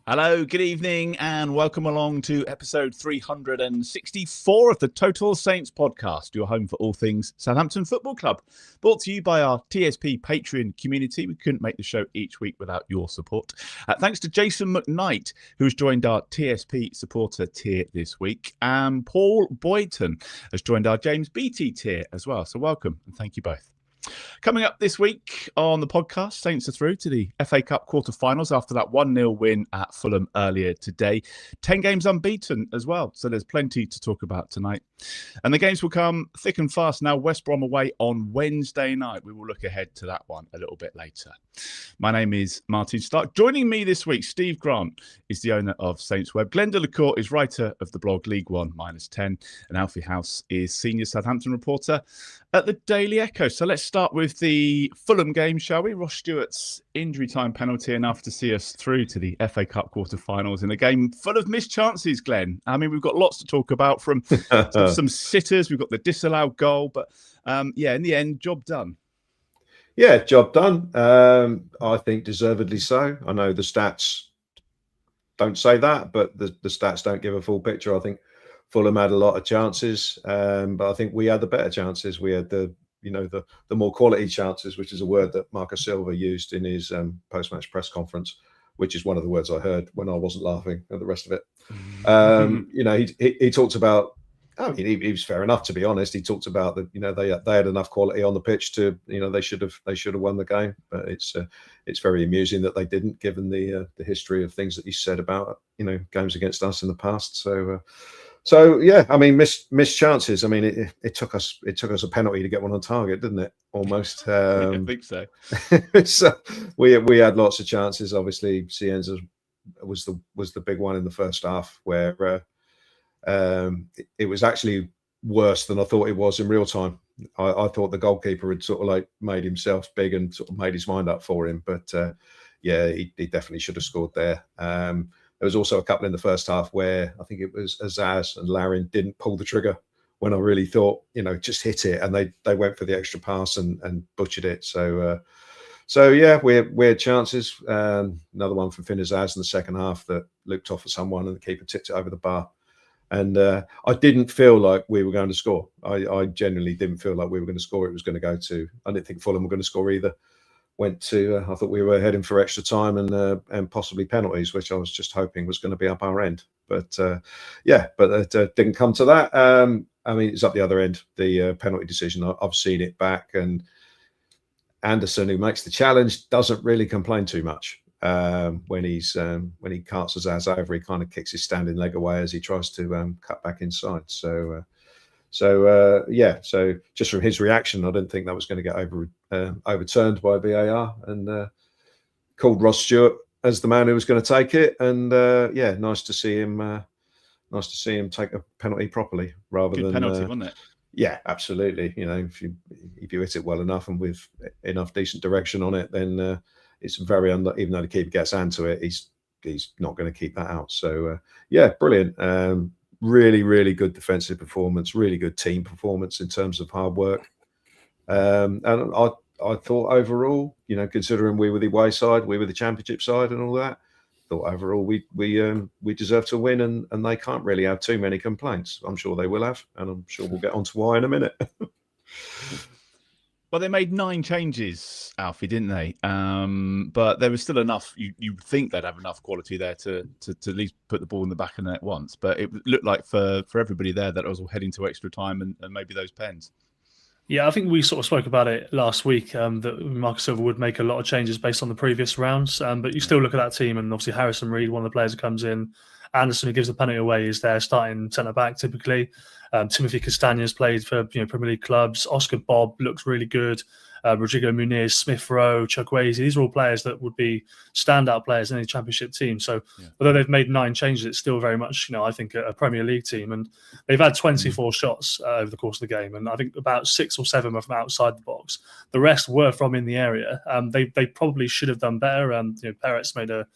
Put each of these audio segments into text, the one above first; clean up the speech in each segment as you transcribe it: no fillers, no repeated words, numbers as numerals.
Hello, good evening, and welcome along to episode 364 of the Total Saints podcast, your home for all things Southampton Football Club. Brought to you by our TSP Patreon community. We couldn't make the show each week without your support. Thanks to Jason McKnight, who has joined our TSP supporter tier this week, and Paul Boyton has joined our James Beattie tier as well. So welcome, and thank you both. Coming up this week on the podcast, Saints are through to the FA Cup quarterfinals after that 1-0 win at Fulham earlier today. 10 games unbeaten as well, so there's plenty to talk about tonight. And the games will come thick and fast now. West Brom away on Wednesday night. We will look ahead to that one a little bit later. My name is Martin Stark. Joining me this week, Steve Grant is the owner of Saints Web. Glenn Delacourt is writer of the blog League One -10. And Alfie House is senior Southampton reporter at the Daily Echo. So let's start with the Fulham game, shall we? Ross Stewart's injury time penalty enough to see us through to the FA Cup quarterfinals in a game full of missed chances, Glenn. I mean, we've got lots to talk about from some sitters. We've got the disallowed goal, but in the end, job done. Yeah, job done. I think deservedly so. I know the stats don't say that, but the stats don't give a full picture. I think Fulham had a lot of chances, but I think we had the better chances. We had the more quality chances, which is a word that Marcus Silva used in his post-match press conference, which is one of the words I heard when I wasn't laughing at the rest of it. He talked about. I mean, he was fair enough, to be honest. He talked about that. They had enough quality on the pitch to. They should have won the game. But it's very amusing that they didn't, given the history of things that he said about games against us in the past. So yeah, I mean, missed chances. I mean, it took us a penalty to get one on target, didn't it? Almost. I think so. So we had lots of chances. Obviously, Scienza was the big one in the first half, where it was actually worse than I thought it was in real time. I thought the goalkeeper had sort of like made himself big and sort of made his mind up for him, but he definitely should have scored there. There was also a couple in the first half where I think it was Azaz and Larin didn't pull the trigger when I really thought, just hit it, and they went for the extra pass and butchered it. So yeah, we had chances. Another one from Finn Azaz in the second half that looped off at someone and the keeper tipped it over the bar. And I didn't feel like we were going to score. I genuinely didn't feel like we were going to score. It was going to go to. I didn't think Fulham were going to sure either. Went to. I thought we were heading for extra time and possibly penalties, which I was just hoping was going to be up our end. But it didn't come to that. I mean, it's up the other end. The penalty decision. I've seen it back, and Anderson, who makes the challenge, doesn't really complain too much. When he carts Azaz over, he kind of kicks his standing leg away as he tries to cut back inside. So just from his reaction, I didn't think that was going to get overturned by VAR, and called Ross Stewart as the man who was going to take it. And nice to see him take a penalty properly rather Good than penalty, wasn't it? Yeah, absolutely. If you hit it well enough and with enough decent direction on it, then it's very even though the keeper gets onto it, he's not going to keep that out. So brilliant. Really, really good defensive performance, really good team performance in terms of hard work. And I thought overall, considering we were the away side, we were the championship side and all that, thought overall we deserve to win, and they can't really have too many complaints. I'm sure they will have, and I'm sure we'll get onto why in a minute. Well, they made 9 changes, Alfie, didn't they? But there was still enough. You would think they'd have enough quality there to at least put the ball in the back of the net once. But it looked like for everybody there that it was all heading to extra time and maybe those pens. Yeah, I think we sort of spoke about it last week, that Marcus Silva would make a lot of changes based on the previous rounds. But you still look at that team, and obviously Harrison Reed, one of the players who comes in, Anderson, who gives the penalty away, is their starting centre-back typically. Timothy Castaña's played for Premier League clubs. Oscar Bobb looks really good. Rodrigo Muniz, Smith Rowe, Chukwueze. These are all players that would be standout players in any championship team. So although they've made 9 changes, it's still very much, I think, a Premier League team. And they've had 24 shots over the course of the game. And I think about 6 or 7 were from outside the box. The rest were from in the area. They probably should have done better. Perez made a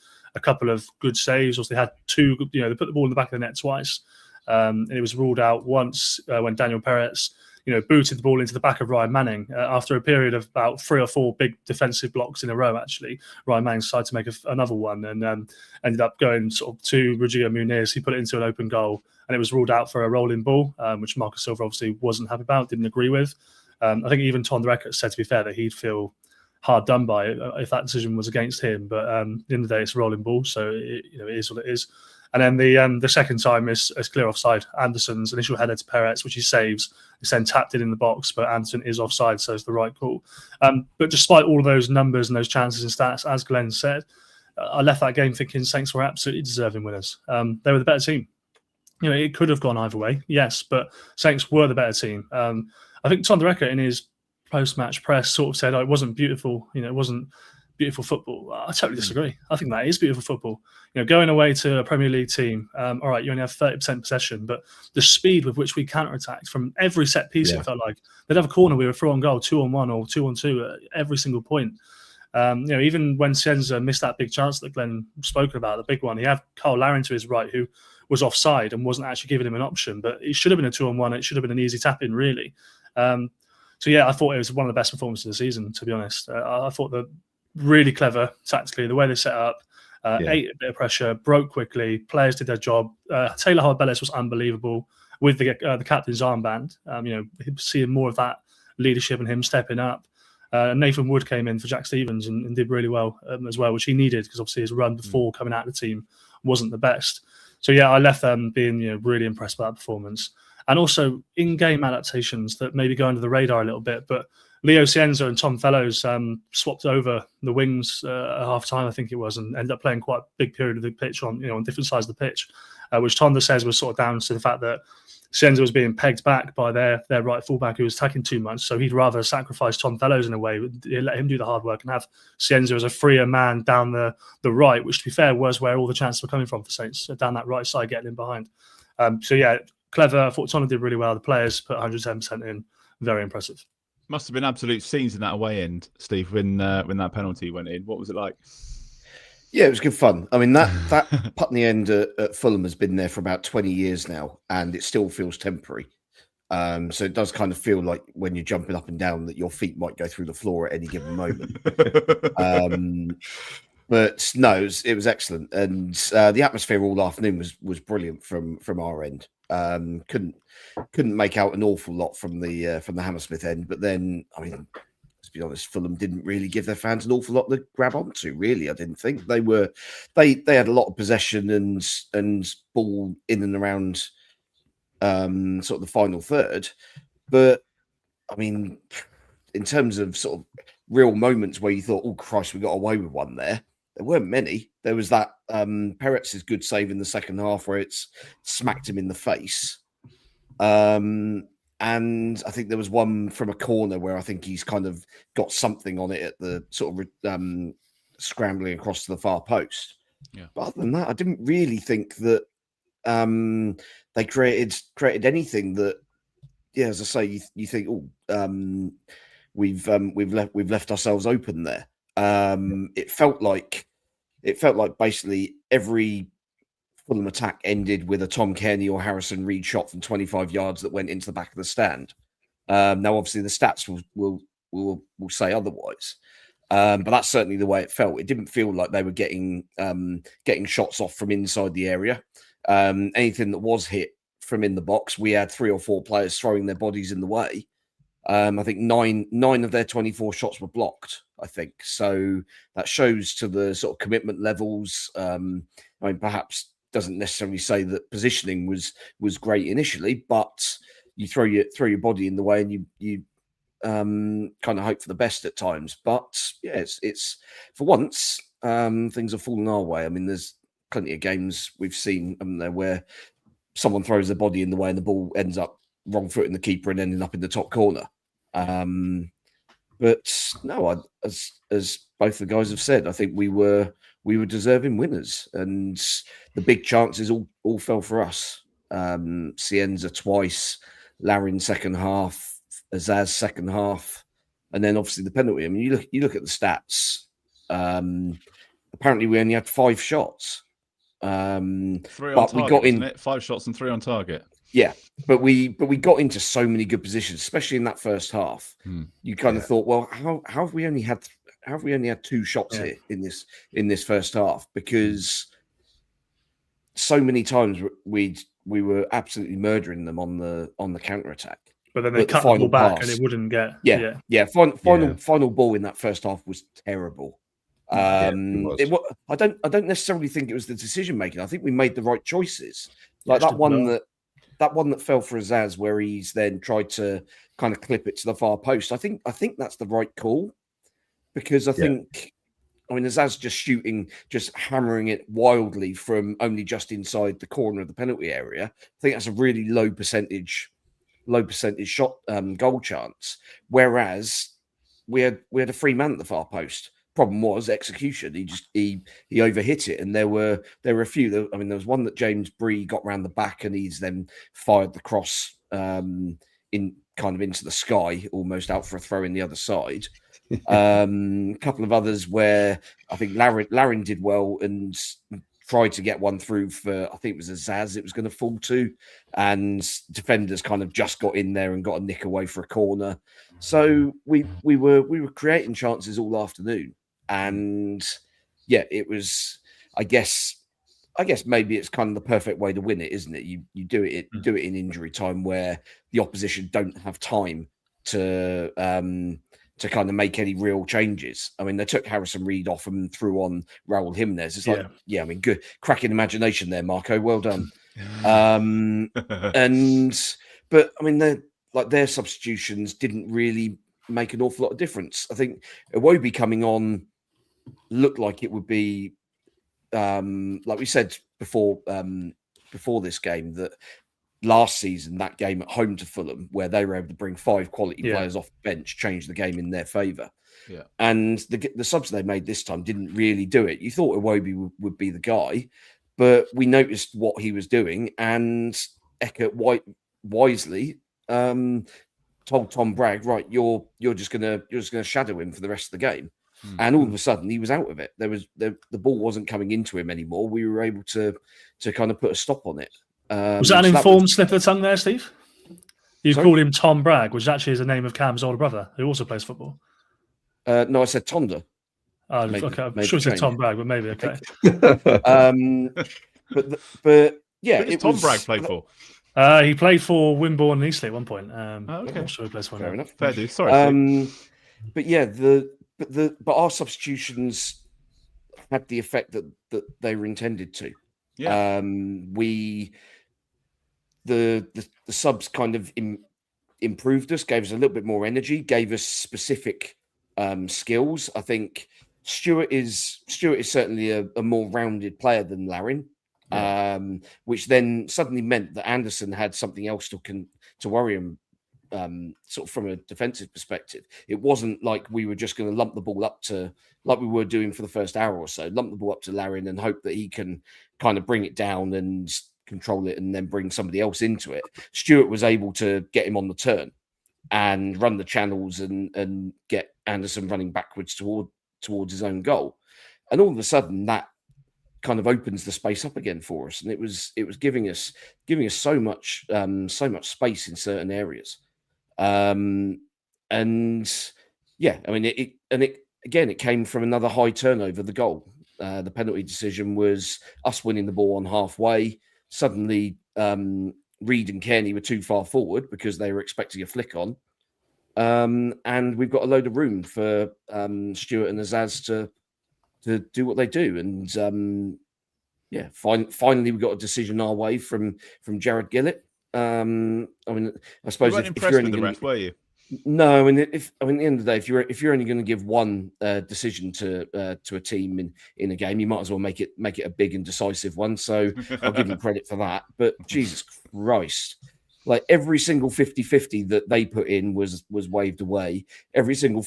couple of good saves. Also, they had 2, they put the ball in the back of the net twice. And it was ruled out once when Daniel Perez booted the ball into the back of Ryan Manning after a period of about 3 or 4 big defensive blocks in a row. Actually, Ryan Manning decided to make another one and ended up going sort of to Rodrigo Muniz. He put it into an open goal, and it was ruled out for a rolling ball, which Marcus Silva obviously wasn't happy about, didn't agree with. I think even Tom the Record said, to be fair, that he'd feel hard done by if that decision was against him. But at the end of the day, it's a rolling ball, so it is what it is. And then the second time is clear offside. Anderson's initial header to Perez, which he saves, is then tapped in the box, but Anderson is offside, so it's the right call. But despite all of those numbers and those chances and stats, as Glenn said, I left that game thinking Saints were absolutely deserving winners. They were the better team. It could have gone either way, yes, but Saints were the better team. I think Tom Derecker in his post-match press sort of said, it wasn't beautiful. It wasn't beautiful football. I totally disagree. I think that is beautiful football. Going away to a Premier League team, all right, you only have 30% possession, but the speed with which we counter-attacked from every set piece, it felt like they'd have a corner, we were through on goal, 2-on-1 or 2-on-2 at every single point. Even when Scienza missed that big chance that Glenn spoke about, the big one, he had Carl Larin to his right, who was offside and wasn't actually giving him an option, but it should have been a 2-on-1. It should have been an easy tap-in, really. So I thought it was one of the best performances of the season, to be honest. I thought that really clever tactically, the way they set up, ate a bit of pressure, broke quickly, players did their job. Taylor Howard-Bellis was unbelievable with the captain's armband. Seeing more of that leadership and him stepping up. Nathan Wood came in for Jack Stevens and did really well as well, which he needed because obviously his run before coming out of the team wasn't the best. So I left them being really impressed by that performance. And also in-game adaptations that maybe go under the radar a little bit, but Leo Scienza and Tom Fellows swapped over the wings at half-time, I think it was, and ended up playing quite a big period of the pitch on different sides of the pitch, which Tonda says was sort of down to the fact that Scienza was being pegged back by their right fullback who was attacking too much, so he'd rather sacrifice Tom Fellows in a way, let him do the hard work and have Scienza as a freer man down the right, which to be fair was where all the chances were coming from for Saints, down that right side, getting in behind. Clever. I thought Tonda did really well. The players put 110% in. Very impressive. Must have been absolute scenes in that away end, Steve, when that penalty went in. What was it like? Yeah, it was good fun. I mean, that putt in the end at Fulham has been there for about 20 years now, and it still feels temporary. So it does kind of feel like when you're jumping up and down that your feet might go through the floor at any given moment. But no, it was excellent, and the atmosphere all afternoon was brilliant from our end. Couldn't make out an awful lot from the Hammersmith end, but then I mean, let's be honest, Fulham didn't really give their fans an awful lot to grab onto. Really, I didn't think they had a lot of possession and ball in and around sort of the final third, but I mean, in terms of sort of real moments where you thought, oh Christ, we got away with one there. There weren't many. There was that Perez's good save in the second half where it's smacked him in the face. And I think there was one from a corner where I think he's kind of got something on it at the sort of scrambling across to the far post. Yeah. But other than that, I didn't really think that they created anything that, as I say, you think, we've left ourselves open there. It felt like basically every Fulham attack ended with a Tom Cairney or Harrison Reed shot from 25 yards that went into the back of the stand. Now, obviously, the stats will say otherwise, but that's certainly the way it felt. It didn't feel like they were getting shots off from inside the area. Anything that was hit from in the box, we had 3 or 4 players throwing their bodies in the way. I think nine of their 24 shots were blocked, I think. So that shows to the sort of commitment levels. I mean, perhaps doesn't necessarily say that positioning was great initially, but you throw your body in the way and you kind of hope for the best at times. But yeah, it's for once, things have fallen our way. I mean, there's plenty of games we've seen where someone throws their body in the way and the ball ends up wrong foot in the keeper and ending up in the top corner. But no, as both the guys have said, I think we were deserving winners, and the big chances all fell for us. Scienza twice, Larin second half, Azaz second half, and then obviously the penalty. I mean, you look at the stats. Apparently, we only had 5 shots. 3 on but target, we got in wasn't it? 5 shots and 3 on target. Yeah, but we got into so many good positions, especially in that first half. You kind of thought, well, how have we only had 2 shots here in this first half? Because so many times we were absolutely murdering them on the counter attack. But then they cut the ball back and it wouldn't get. Final ball in that first half was terrible. I don't necessarily think it was the decision making. I think we made the right choices. Like that one that fell for Azaz, where he's then tried to kind of clip it to the far post. I think that's the right call, because I think, I mean, Azaz just hammering it wildly from only just inside the corner of the penalty area. I think that's a really low percentage shot goal chance. Whereas we had a free man at the far post. Problem was execution. He overhit it, and there were a few. I mean, there was one that James Bree got round the back, and he's then fired the cross in kind of into the sky, almost out for a throw in the other side. A couple of others where I think Larin did well and tried to get one through for, I think it was Azaz it was going to fall to, and defenders kind of just got in there and got a nick away for a corner. So we were creating chances all afternoon. And it was, I guess maybe it's kind of the perfect way to win it, isn't it? You do it in injury time, where the opposition don't have time to kind of make any real changes. I mean, they took Harrison Reed off and threw on Raul Jimenez. It's like, I mean, good, cracking imagination there, Marco. Well done. But I mean, their substitutions didn't really make an awful lot of difference. I think Iwobi coming on looked like it would be, like we said before this game, that last season, that game at home to Fulham, where they were able to bring 5 quality players off the bench, changed the game in their favour. Yeah. And the subs they made this time didn't really do it. You thought Iwobi would be the guy, but we noticed what he was doing, and Eckert wisely told Tom Bragg, right, you're just gonna shadow him for the rest of the game. And all of a sudden, he was out of it. The ball wasn't coming into him anymore. We were able to kind of put a stop on it. Was that an informed slip of the tongue there, Steve? You called him Tom Bragg, which actually is the name of Cam's older brother, who also plays football. No, I said Tonda. Oh, okay. I'm sure you said Tom Bragg, but maybe okay. But yeah, who does Tom Bragg play for? He played for Wimborne and Eastleigh at one point. Okay, I'm not sure he plays for. Fair enough. Fair dues. Sorry. But yeah, but our substitutions had the effect that they were intended to. Yeah. The subs kind of improved us, gave us a little bit more energy, gave us specific skills. I think Stewart is certainly a more rounded player than Larin, which then suddenly meant that Anderson had something else to worry him. Sort of from a defensive perspective, it wasn't like we were just going to lump the ball up to, like we were doing for the first hour or so, lump the ball up to Larin and hope that he can kind of bring it down and control it and then bring somebody else into it. Stewart was able to get him on the turn and run the channels and get Anderson running backwards towards his own goal. And all of a sudden that kind of opens the space up again for us. And it was giving us so much space in certain areas. And yeah, I mean, it came from another high turnover, the goal. The penalty decision was us winning the ball on halfway. Suddenly, Reed and Kearney were too far forward because they were expecting a flick on. And we've got a load of room for Stewart and Azaz to do what they do. And yeah, finally we got a decision our way from Jared Gillett. I mean, I suppose you weren't impressed with the ref, were you? No, and at the end of the day, if you're only going to give one decision to a team in a game, you might as well make it a big and decisive one. So I'll give them credit for that. But Jesus Christ, like every single 50-50 that they put in was waved away. Every single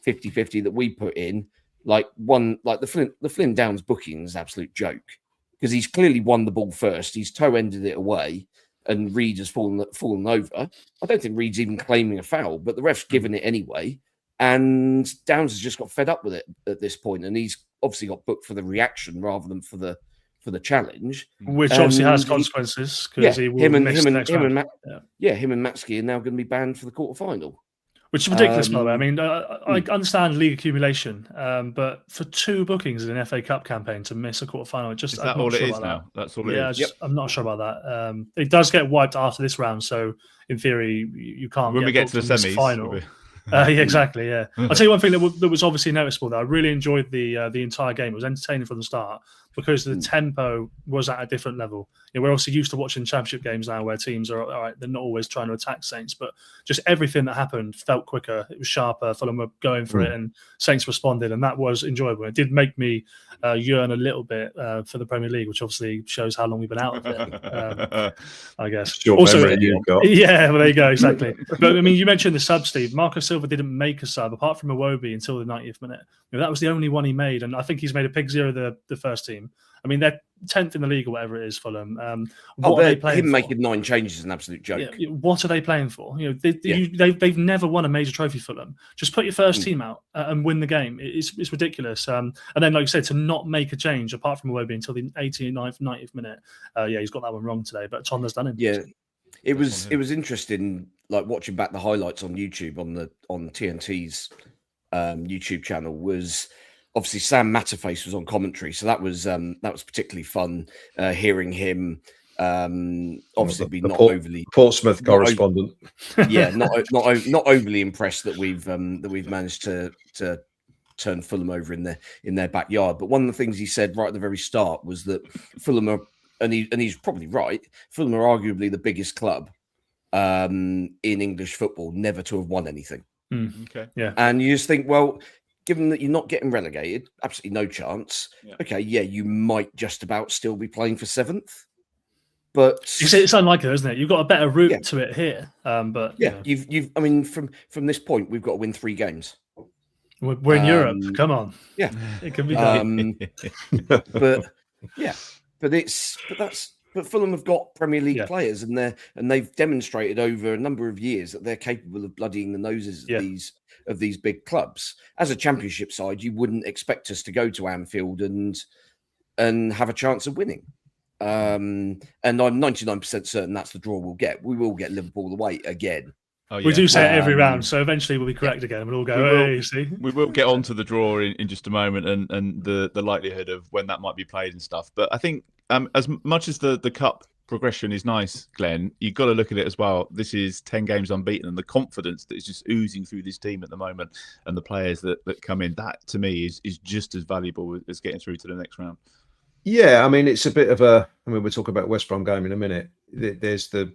50-50 that we put in, the Flynn Downs booking is an absolute joke, because he's clearly won the ball first. He's toe-ended it away, and Reed has fallen over. I don't think Reed's even claiming a foul, but the ref's given it anyway. And Downs has just got fed up with it at this point, and he's obviously got booked for the reaction rather than for the for the challenge, which obviously has And consequences because he will miss the next round. him and Matsky are now going to be banned for the quarterfinal. Which is ridiculous, by the way. I mean, I understand league accumulation, but for 2 bookings in an FA Cup campaign to miss a quarterfinal, is that all it is now? That's all it is. Yeah, I'm not sure about that. It does get wiped after this round, so in theory, you can't. When we get to the semis, final. Yeah, exactly. Yeah, I'll tell you one thing that was obviously noticeable. That I really enjoyed the entire game. It was entertaining from the start because the tempo was at a different level. You know, we're obviously used to watching championship games now, where teams are all right. They're not always trying to attack Saints, but just everything that happened felt quicker. It was sharper. Fulham were going for it, and Saints responded, and that was enjoyable. It did make me yearn a little bit for the Premier League, which obviously shows how long we've been out of it. I guess. Sure, also, you've got. Yeah, well, there you go. Exactly. But I mean, you mentioned the sub, Steve. Marco Silva didn't make a sub apart from Iwobi until the 90th minute. You know, that was the only one he made, and I think he's made a pig zero the first team. I mean, they're 10th in the league or whatever it is, Fulham. What are they playing for? Making 9 changes is an absolute joke. Yeah, what are they playing for? You know, they've never won a major trophy, Fulham. Just put your first team out and win the game. It's ridiculous. And then, like you said, to not make a change apart from Iwobi until the 89th, 90th minute. He's got that one wrong today, but Tonda's done him. Yeah, it was interesting, like watching back the highlights on YouTube on TNT's YouTube channel was. Obviously, Sam Matterface was on commentary, so that was particularly fun hearing him. Obviously, be not overly Portsmouth correspondent. Not overly impressed that we've managed to turn Fulham over in their backyard. But one of the things he said right at the very start was that Fulham are, and he's probably right. Fulham are arguably the biggest club in English football never to have won anything. Okay, yeah, and you just think, well. Given that you're not getting relegated, absolutely no chance. Yeah. Okay, yeah, you might just about still be playing for 7th, but it's unlikely, isn't it? You've got a better route to it here. But yeah, you've. I mean, from this point, we've got to win 3 games. We're in Europe. Come on, yeah, it can be done. But Fulham have got Premier League players, and they've demonstrated over a number of years that they're capable of bloodying the noses of these big clubs. As a Championship side, you wouldn't expect us to go to Anfield and have a chance of winning. And I'm 99% certain that's the draw we'll get. We will get Liverpool away again. Oh, yeah. We do say it every round, so eventually we'll be correct again. We'll all go, hey, see? We will get on to the draw in just a moment and the likelihood of when that might be played and stuff. But I think as much as the cup progression is nice, Glenn, you've got to look at it as well. This is 10 games unbeaten, and the confidence that is just oozing through this team at the moment and the players that come in, that to me is just as valuable as getting through to the next round. Yeah, I mean, it's a bit of a. I mean, we'll talk about West Brom game in a minute. There's the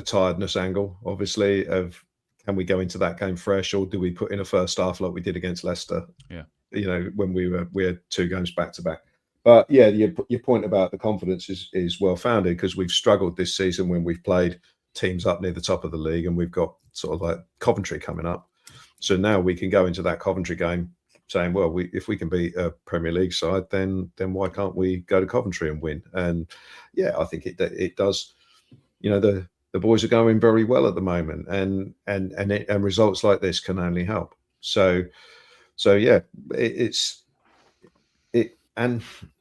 tiredness angle, obviously, of can we go into that game fresh, or do we put in a first half like we did against Leicester? Yeah, you know, when we had 2 games back to back. But yeah, your point about the confidence is well founded, because we've struggled this season when we've played teams up near the top of the league, and we've got sort of like Coventry coming up. So now we can go into that Coventry game saying, well, if we can beat a Premier League side, then why can't we go to Coventry and win? And yeah, I think it does. You know, the boys are going very well at the moment, and results like this can only help. So yeah,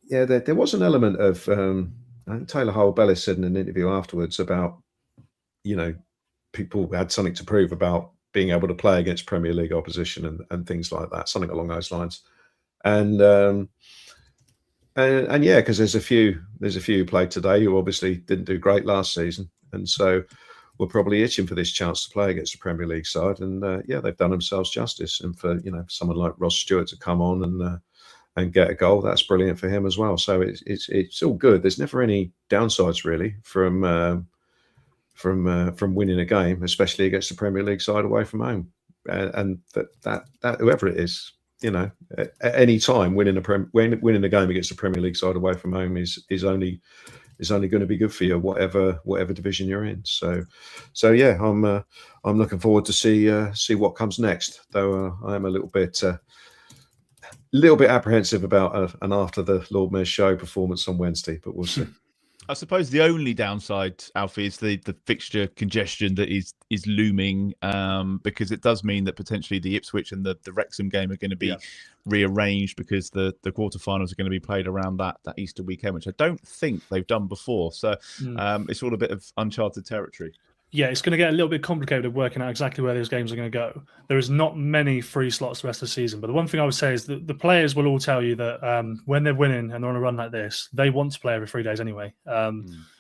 there was an element of I think Taylor Howell-Bellis said in an interview afterwards about, you know, people had something to prove about being able to play against Premier League opposition and things like that, something along those lines. And yeah, because there's a few who played today who obviously didn't do great last season, and so we're probably itching for this chance to play against a Premier League side. And yeah, they've done themselves justice. And for, you know, someone like Ross Stewart to come on and get a goal, that's brilliant for him as well. So it's all good. There's never any downsides really from winning a game, especially against the Premier League side away from home. And that whoever it is, you know, at any time winning a game against the Premier League side away from home is only going to be good for you, whatever division you're in. So yeah, I'm looking forward to see what comes next. Though I am a little bit apprehensive about an after the Lord Mayor's show performance on Wednesday, but we'll see. I suppose the only downside, Alfie, is the fixture congestion that is looming, because it does mean that potentially the Ipswich and the Wrexham game are going to be rearranged because the quarterfinals are going to be played around that Easter weekend, which I don't think they've done before. So it's all a bit of uncharted territory. Yeah, it's going to get a little bit complicated working out exactly where those games are going to go. There is not many free slots the rest of the season, but the one thing I would say is that the players will all tell you that when they're winning and they're on a run like this, they want to play every 3 days anyway.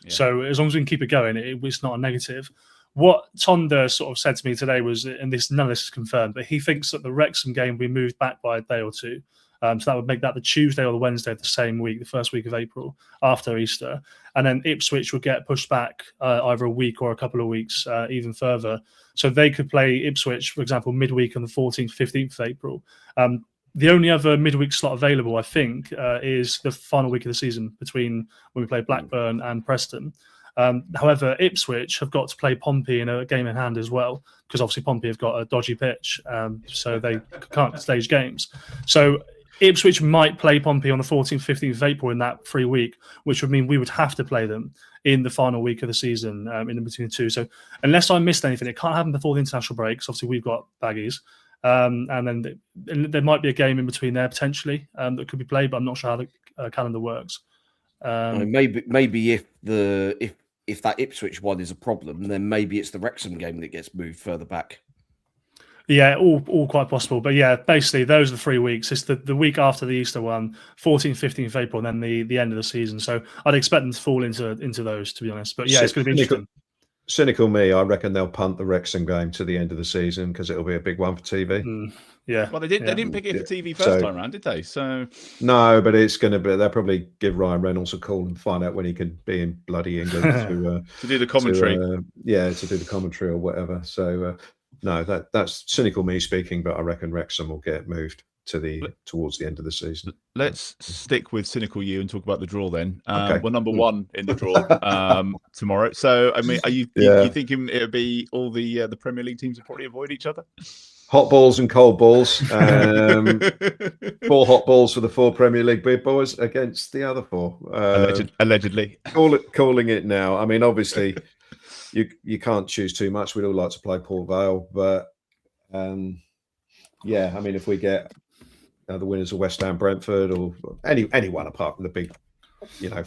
So as long as we can keep it going, it's not a negative. What Tonda sort of said to me today was, and none of this is confirmed, but he thinks that the Wrexham game will be moved back by a day or two. So that would make that the Tuesday or the Wednesday of the same week, the first week of April after Easter. And then Ipswich would get pushed back either a week or a couple of weeks even further. So they could play Ipswich, for example, midweek on the 14th, 15th of April. The only other midweek slot available, I think, is the final week of the season between when we play Blackburn and Preston. However, Ipswich have got to play Pompey in a game in hand as well, because obviously Pompey have got a dodgy pitch, so they can't stage games. So Ipswich might play Pompey on the 14th, 15th of April in that free week, which would mean we would have to play them in the final week of the season in between the two. So unless I missed anything, it can't happen before the international breaks. Obviously, we've got baggies. And then there might be a game in between there potentially that could be played, but I'm not sure how the calendar works. Maybe if that Ipswich one is a problem, then maybe it's the Wrexham game that gets moved further back. Yeah, all quite possible. But yeah, basically those are the 3 weeks. It's the week after the Easter one, 14th, 15th of April, and then the end of the season. So I'd expect them to fall into those, to be honest. But yeah, it's going to be interesting. Cynical me, I reckon they'll punt the Wrexham game to the end of the season because it'll be a big one for TV. Yeah. Well, they didn't pick it for TV first time round, did they? So no, but it's going to be. They'll probably give Ryan Reynolds a call and find out when he can be in bloody England to do the commentary. To do the commentary or whatever. So no, that's cynical me speaking, but I reckon Wrexham will get moved towards the end of the season. Let's stick with cynical you and talk about the draw then. Okay. We're number one in the draw tomorrow. So I mean, are you thinking it'll be all the Premier League teams will probably avoid each other? Hot balls and cold balls. 4 hot balls for the 4 Premier League big boys against the other 4. Allegedly. Calling it now. I mean, obviously, you can't choose too much. We'd all like to play Port Vale, but yeah, I mean, if we get the winners of West Ham, Brentford, or anyone apart from the big,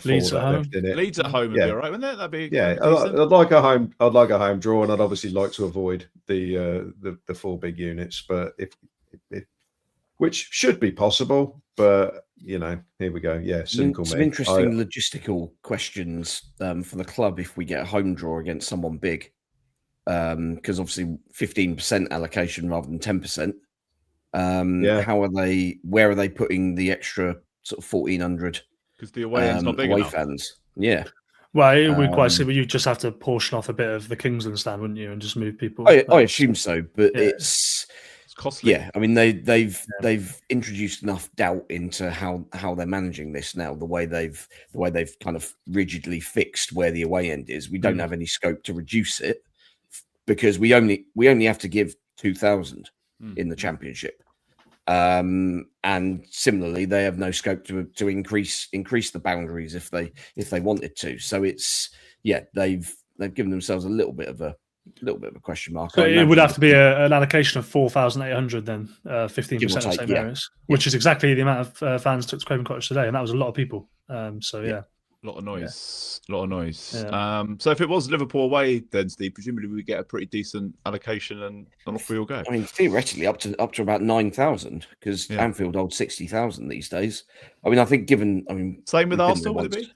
Leeds at home. Leeds at home would be all right, wouldn't it? That'd be I'd like a home draw, and I'd obviously like to avoid the 4 big units, but if which should be possible, but here we go. Yeah, cynical. Some interesting logistical questions for the club if we get a home draw against someone big, because obviously 15% allocation rather than 10%. How are they? Where are they putting the extra sort of 1,400? Because the away end's not big enough. Fans. Yeah. Well, it would quite simple. You just have to portion off a bit of the Kingsland stand, wouldn't you, and just move people. I assume so, but it's costly. Yeah, I mean they've introduced enough doubt into how they're managing this now. The way they've kind of rigidly fixed where the away end is. We don't have any scope to reduce it because we only have to give 2,000 in the Championship. And similarly, they have no scope to increase the boundaries if they wanted to. So it's they've given themselves a little bit of a question mark. So it would have to be an allocation of 4,800 then, 15% of the same areas, which is exactly the amount of fans took to Craven Cottage today, and that was a lot of people. A lot of noise. Yeah. So if it was Liverpool away, then Steve, presumably we get a pretty decent allocation, and off we all go. I mean, theoretically, up to about 9,000, because Anfield holds 60,000 these days. I mean, I think same with Arsenal, would it be?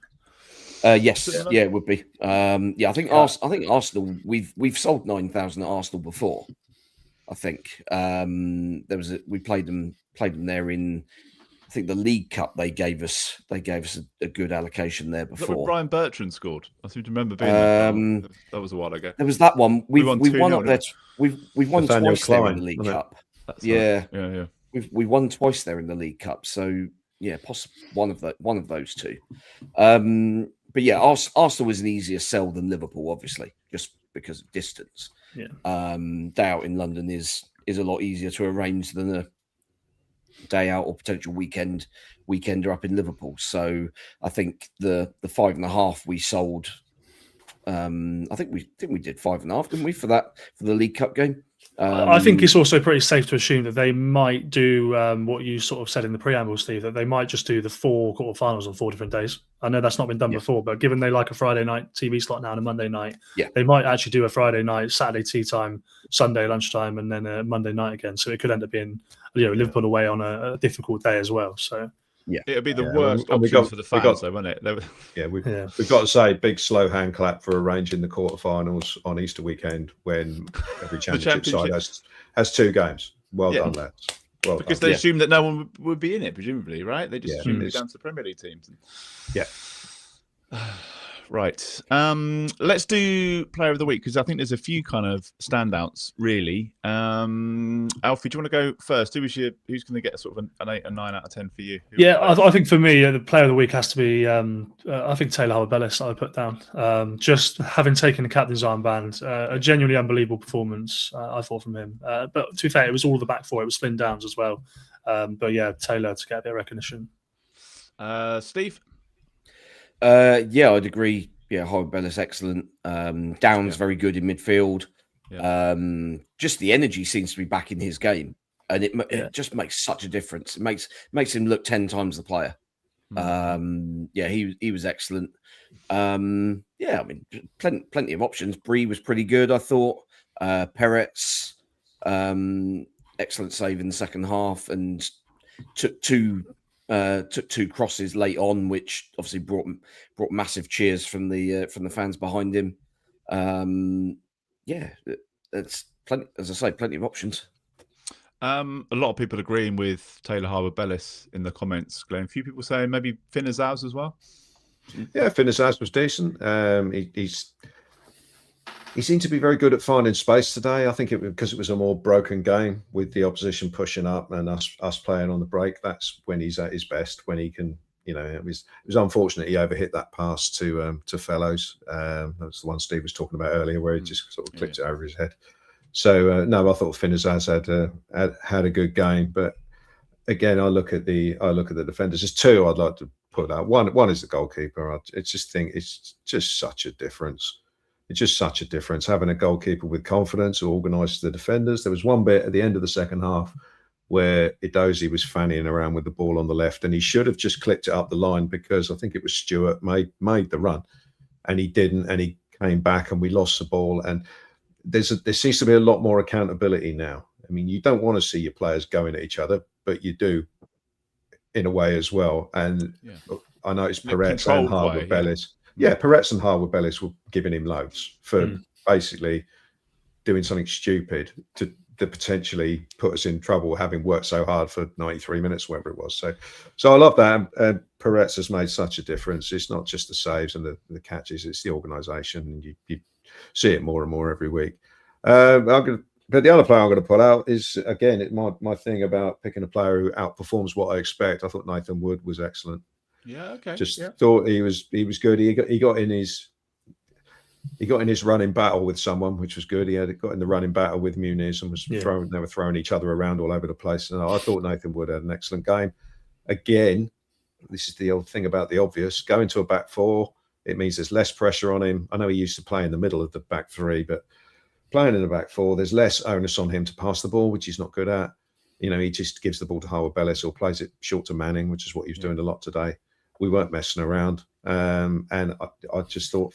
Yes, it would be. I think Arsenal. We've sold 9,000 at Arsenal before. I think we played them there in. I think the League Cup they gave us a good allocation there before. Is that when Brian Bertrand scored? I seem to remember being that was a while ago. There was that one. We've won up there. We've won twice there in the League Cup. Yeah. We won twice there in the League Cup. So yeah, possibly one of those two. But yeah, Arsenal is an easier sell than Liverpool, obviously, just because of distance. Yeah. Day out in London is a lot easier to arrange than day out or potential weekender up in Liverpool. So I think the 5.5 we sold. I think we did 5.5, didn't we, for the League Cup game? I think it's also pretty safe to assume that they might do what you sort of said in the preamble, Steve, that they might just do the 4 quarterfinals on 4 different days. I know that's not been done before, but given they like a Friday night TV slot now and a Monday night, they might actually do a Friday night, Saturday tea time, Sunday lunchtime, and then a Monday night again. So it could end up being Liverpool away on a difficult day as well. So it'll be the worst option for the fans, though, won't it? We've got to say, big slow hand clap for arranging the quarterfinals on Easter weekend when every championship side has 2 games. Well done, lads. Well because done. they assumed that no one would be in it, presumably, right? They just assumed it was down to the Premier League teams. Yeah. Right. Let's do Player of the Week, because I think there's a few kind of standouts, really. Alfie, do you want to go first? Who's going to get sort of an 8 or 9 out of 10 for you? I think for me, the Player of the Week has to be, I think Taylor Harwood-Bellis I would put down. Just having taken the captain's armband, a genuinely unbelievable performance, I thought, from him. But to be fair, it was all the back 4. It was Flynn Downs as well. But yeah, Taylor to get a bit of recognition. Steve? I'd agree. Yeah, Harwood-Bellis excellent. Downs very good in midfield. Just the energy seems to be back in his game, and it just makes such a difference. It makes him look 10 times the player. He was excellent. I mean, plenty of options. Bree was pretty good, I thought. Peretz, excellent save in the second half, and took 2 crosses late on, which obviously brought massive cheers from the fans behind him. It's plenty, as I say, plenty of options. A lot of people agreeing with Taylor Harwood-Bellis in the comments, Glenn. A few people saying maybe Finn Azaz as well. Yeah, Finn Azaz was decent. He seemed to be very good at finding space today. I think because it was a more broken game with the opposition pushing up and us playing on the break. That's when he's at his best. When he can, it was unfortunate he overhit that pass to Fellows. That was the one Steve was talking about earlier, where he just sort of clipped it over his head. So no, I thought Finn Azaz had a good game. But again, I look at the defenders. There's 2 I'd like to put out. One is the goalkeeper. I just think it's just such a difference. It's just such a difference having a goalkeeper with confidence who organises the defenders. There was one bit at the end of the second half where Edozie was fannying around with the ball on the left, and he should have just clipped it up the line, because I think it was Stewart made the run, and he didn't, and he came back and we lost the ball. And there seems to be a lot more accountability now. I mean, you don't want to see your players going at each other, but you do in a way as well. And I noticed Peretz and Harwood-Bellis. Yeah, Peretz and Harwood-Bellis were giving him loads for basically doing something stupid to potentially put us in trouble, having worked so hard for 93 minutes, whatever it was. So I love that. Peretz has made such a difference. It's not just the saves and the catches; it's the organisation, and you see it more and more every week. But the other player I'm going to put out is, again, my thing about picking a player who outperforms what I expect. I thought Nathan Wood was excellent. Yeah, okay. Thought he was good. He got in his running battle with someone, which was good. He got in the running battle with Muniz and was they were throwing each other around all over the place. And I thought Nathan Wood had an excellent game. Again, this is the old thing about the obvious. Going to a back 4, it means there's less pressure on him. I know he used to play in the middle of the back 3, but playing in the back 4, there's less onus on him to pass the ball, which he's not good at. He just gives the ball to Harwood-Bellis or plays it short to Manning, which is what he was doing a lot today. We weren't messing around. And I just thought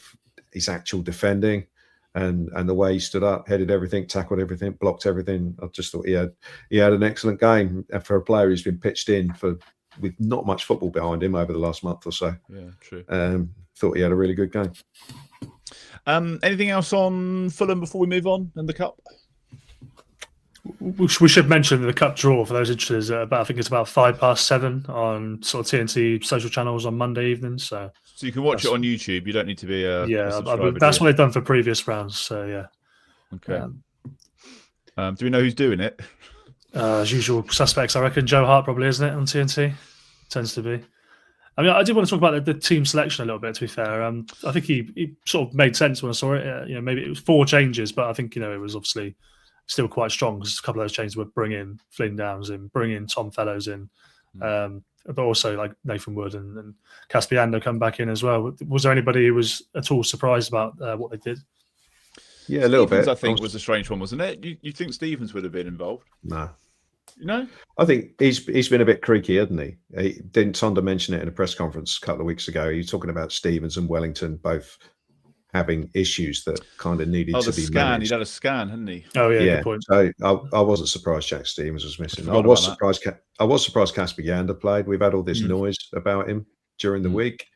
his actual defending and the way he stood up, headed everything, tackled everything, blocked everything. I just thought he had an excellent game. And for a player who's been pitched in with not much football behind him over the last month or so. Yeah, true. Thought he had a really good game. Anything else on Fulham before we move on in the Cup? We should mention the Cup draw for those interested. I think it's about 7:05 on sort of TNT social channels on Monday evening. So you can watch it on YouTube. You don't need to be a that's what they've done for previous rounds. So yeah. Okay. Do we know who's doing it? As usual suspects, I reckon. Joe Hart probably, isn't it, on TNT? Tends to be. I mean, I did want to talk about the team selection a little bit, to be fair. I think he sort of made sense when I saw it. Maybe it was 4 changes, but I think, it was obviously still quite strong because a couple of those changes were bring in Flynn Downs in, bring in Tom Fellows in, but also like Nathan Wood and Caspiander come back in as well. Was there anybody who was at all surprised about what they did? Yeah, a little Stevens, bit. I think was a strange one, wasn't it? You think Stevens would have been involved? No. You know? I think he's been a bit creaky, hasn't he? Didn't Tonda mention it in a press conference a couple of weeks ago? He was talking about Stevens and Wellington both having issues that kind of needed to be managed. He'd had a scan, hadn't he? Oh yeah, good point. So I wasn't surprised Jack Stevens was missing. I was surprised Casper Yander played. We've had all this noise about him during the week,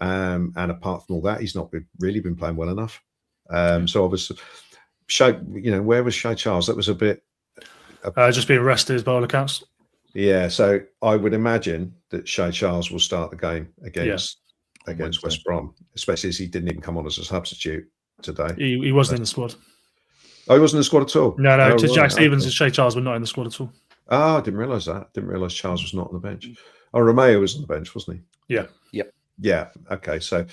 and apart from all that, he's not really been playing well enough. So obviously, where was Shay Charles? That was a bit. Just being arrested by all accounts. Yeah, so I would imagine that Shay Charles will start the game against West Brom, especially as he didn't even come on as a substitute today. He wasn't in the squad. Oh, he wasn't in the squad at all? No. Jack Stevens and Shay Charles were not in the squad at all. Oh, I didn't realise that. I didn't realise Charles was not on the bench. Oh, Romeo was on the bench, wasn't he? Yeah. Yep. Yeah. Okay. So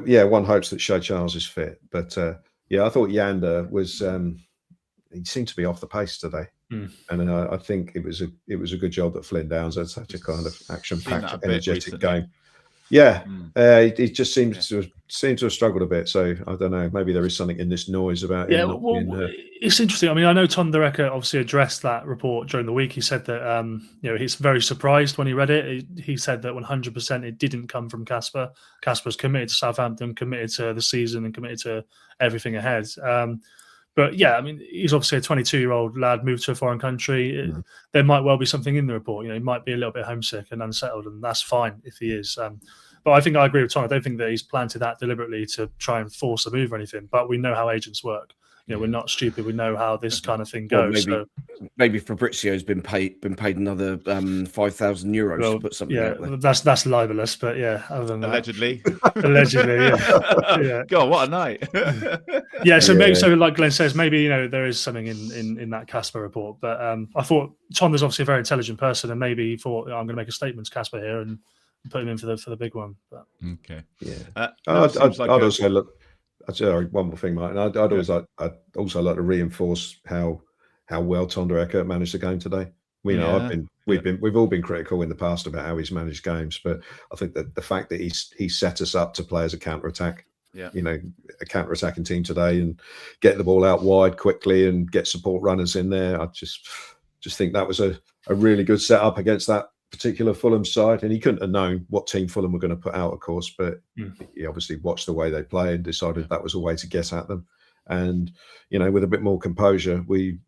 yeah, one hopes that Shay Charles is fit, but I thought Yander was. He seemed to be off the pace today, and I think it was a good job that Flynn Downs had such a kind of action-packed, energetic game. Yeah, he just seems to have struggled a bit. So I don't know. Maybe there is something in this noise about him not being. It's interesting. I mean, I know Tom Derecker obviously addressed that report during the week. He said that he's very surprised when he read it. He said that 100% it didn't come from Casper. Casper's committed to Southampton, committed to the season, and committed to everything ahead. But yeah, I mean, he's obviously a 22-year-old lad moved to a foreign country. There might well be something in the report. He might be a little bit homesick and unsettled, and that's fine if he is. But I think I agree with Tom. I don't think that he's planted that deliberately to try and force a move or anything. But we know how agents work. We're not stupid. We know how this kind of thing goes. Maybe Fabrizio's been paid another €5,000 to put something out there. That's libelous, but yeah, other than allegedly, yeah. God, what a night! So like Glenn says, maybe there is something in that Casper report. But I thought Tonda's obviously a very intelligent person, and maybe he thought I'm going to make a statement to Casper here and put him in for the big one. But. Okay, yeah. I'd also look. Sorry, one more thing, Martin. I'd also like to reinforce how well Tonda Eckert managed the game today. We've all been critical in the past about how he's managed games, but I think that the fact that he set us up to play as a counter attack, a counter attacking team today, and get the ball out wide quickly and get support runners in there. I just think that was a really good setup against that particular Fulham side, and he couldn't have known what team Fulham were going to put out, of course, but he obviously watched the way they play and decided that was a way to get at them. And with a bit more composure, we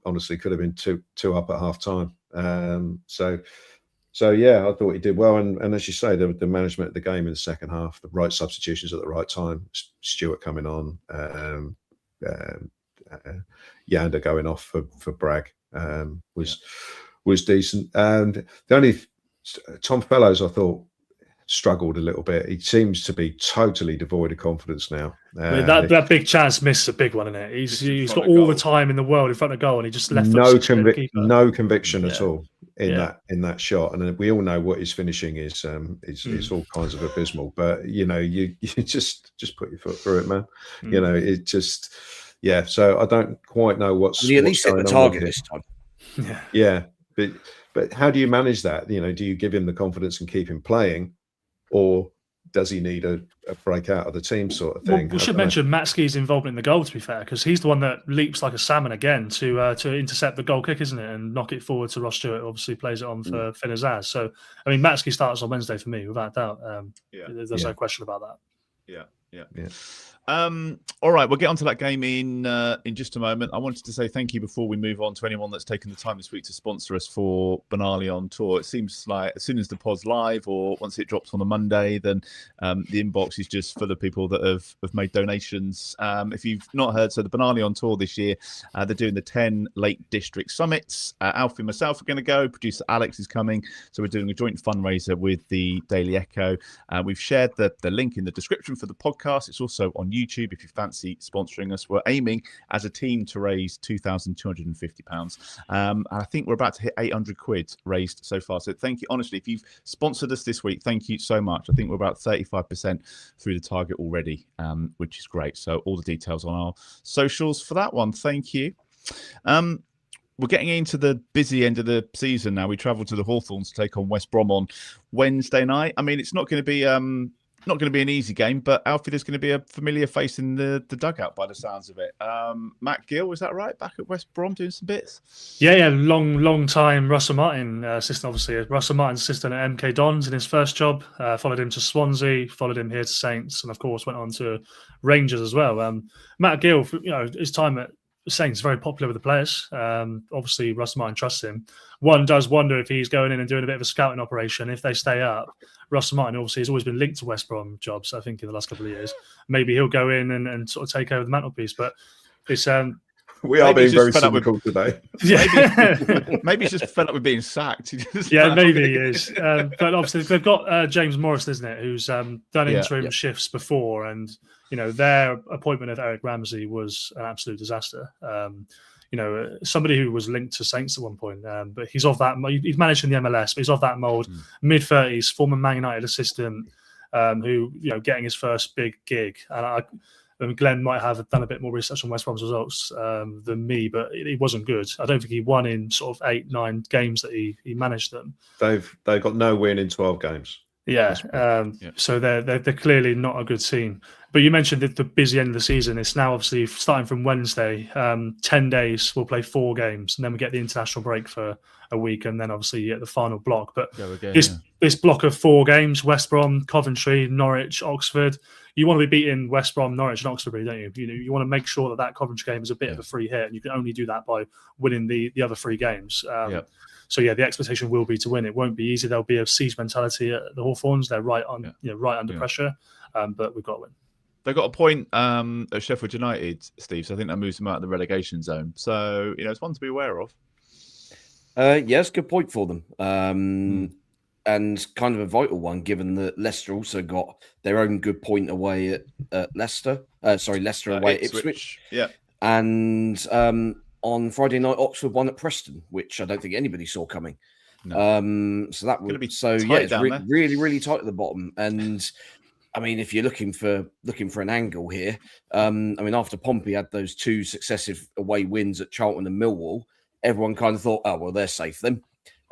honestly could have been two up at half time. So yeah, I thought he did well, and as you say, the management of the game in the second half, the right substitutions at the right time, Stewart coming on, Yander going off for Bragg was decent. And the only Tom Fellows, I thought, struggled a little bit. He seems to be totally devoid of confidence now. That big chance missed a big one, isn't it? He's got all the time in the world in front of goal, and he just left no conviction at all in that shot. And we all know what his finishing is. It's all kinds of abysmal. But you just put your foot through it, man. It just So I don't quite know what's. He at least hit the target this time. Yeah. But how do you manage that? Do you give him the confidence and keep him playing, or does he need a break out of the team sort of thing? Well, we should mention Matsky's involvement in the goal, to be fair, because he's the one that leaps like a salmon again to intercept the goal kick, isn't it, and knock it forward to Ross Stewart. Obviously, plays it on for Finn Azaz. So, I mean, Matsky starts on Wednesday for me, without doubt. There's no question about that. Yeah. All right, we'll get onto that game in just a moment. I wanted to say thank you before we move on to anyone that's taken the time this week to sponsor us for Benali on Tour. It seems like as soon as the pod's live or once it drops on a Monday, then the inbox is just full of people that have made donations. If you've not heard, so the Benali on Tour this year, they're doing the 10 Lake District Summits. Alfie and myself are going to go. Producer Alex is coming. So we're doing a joint fundraiser with the Daily Echo. We've shared the link in the description for the podcast. It's also on YouTube if you fancy sponsoring us. We're aiming as a team to raise £2,250. And I think we're about to hit 800 quid raised so far. So thank you. Honestly, if you've sponsored us this week, thank you so much. I think we're about 35% through the target already, which is great. So all the details on our socials for that one. Thank you. We're getting into the busy end of the season now. We travel to the Hawthorns to take on West Brom on Wednesday night. I mean, it's not going to be an easy game, but Alfie, there's going to be a familiar face in the dugout by the sounds of it. Matt Gill, was that right? Back at West Brom doing some bits? Yeah, long time Russell Martin assistant, obviously. Russell Martin's assistant at MK Dons in his first job. Followed him to Swansea, followed him here to Saints, and of course went on to Rangers as well. Matt Gill, his time at Saints is very popular with the players. Obviously, Russell Martin trusts him. One does wonder if he's going in and doing a bit of a scouting operation. If they stay up, Russell Martin obviously has always been linked to West Brom jobs, I think, in the last couple of years. Maybe he'll go in and sort of take over the mantelpiece. But it's we are being very cynical today. Yeah. Maybe he's just fed up with being sacked. Yeah, maybe he is. But obviously, they've got James Morris, isn't it, who's done interim shifts before, and their appointment of Eric Ramsey was an absolute disaster. Somebody who was linked to Saints at one point, but he's of that. He's managed in the MLS, but he's of that mold. Mid-30s, former Man United assistant, who getting his first big gig. And Glenn might have done a bit more research on West Brom's results than me, but he wasn't good. I don't think he won in sort of 8-9 games that he managed them. They've got no win in 12 games. Yeah, so they're clearly not a good team. But you mentioned the busy end of the season. It's now obviously starting from Wednesday. 10 days, we'll play 4 games, and then we get the international break for a week, and then obviously you get the final block. But this block of 4 games: West Brom, Coventry, Norwich, Oxford. You want to be beating West Brom, Norwich, and Oxford, don't you? You want to make sure that Coventry game is a bit of a free hit, and you can only do that by winning the other 3 games. So the expectation will be to win. It won't be easy. There'll be a siege mentality at the Hawthorns. They're right under pressure, but we've got to win. They got a point at Sheffield United, Steve. So I think that moves them out of the relegation zone. So it's one to be aware of. Yes, good point for them, and kind of a vital one given that Leicester also got their own good point away at Leicester. Leicester away at Ipswich. Yeah, and on Friday night, Oxford won at Preston, which I don't think anybody saw coming. No. So that would be it's really, really tight at the bottom. And I mean, if you're looking for an angle here, after Pompey had those 2 successive away wins at Charlton and Millwall, everyone kind of thought, oh well, they're safe then.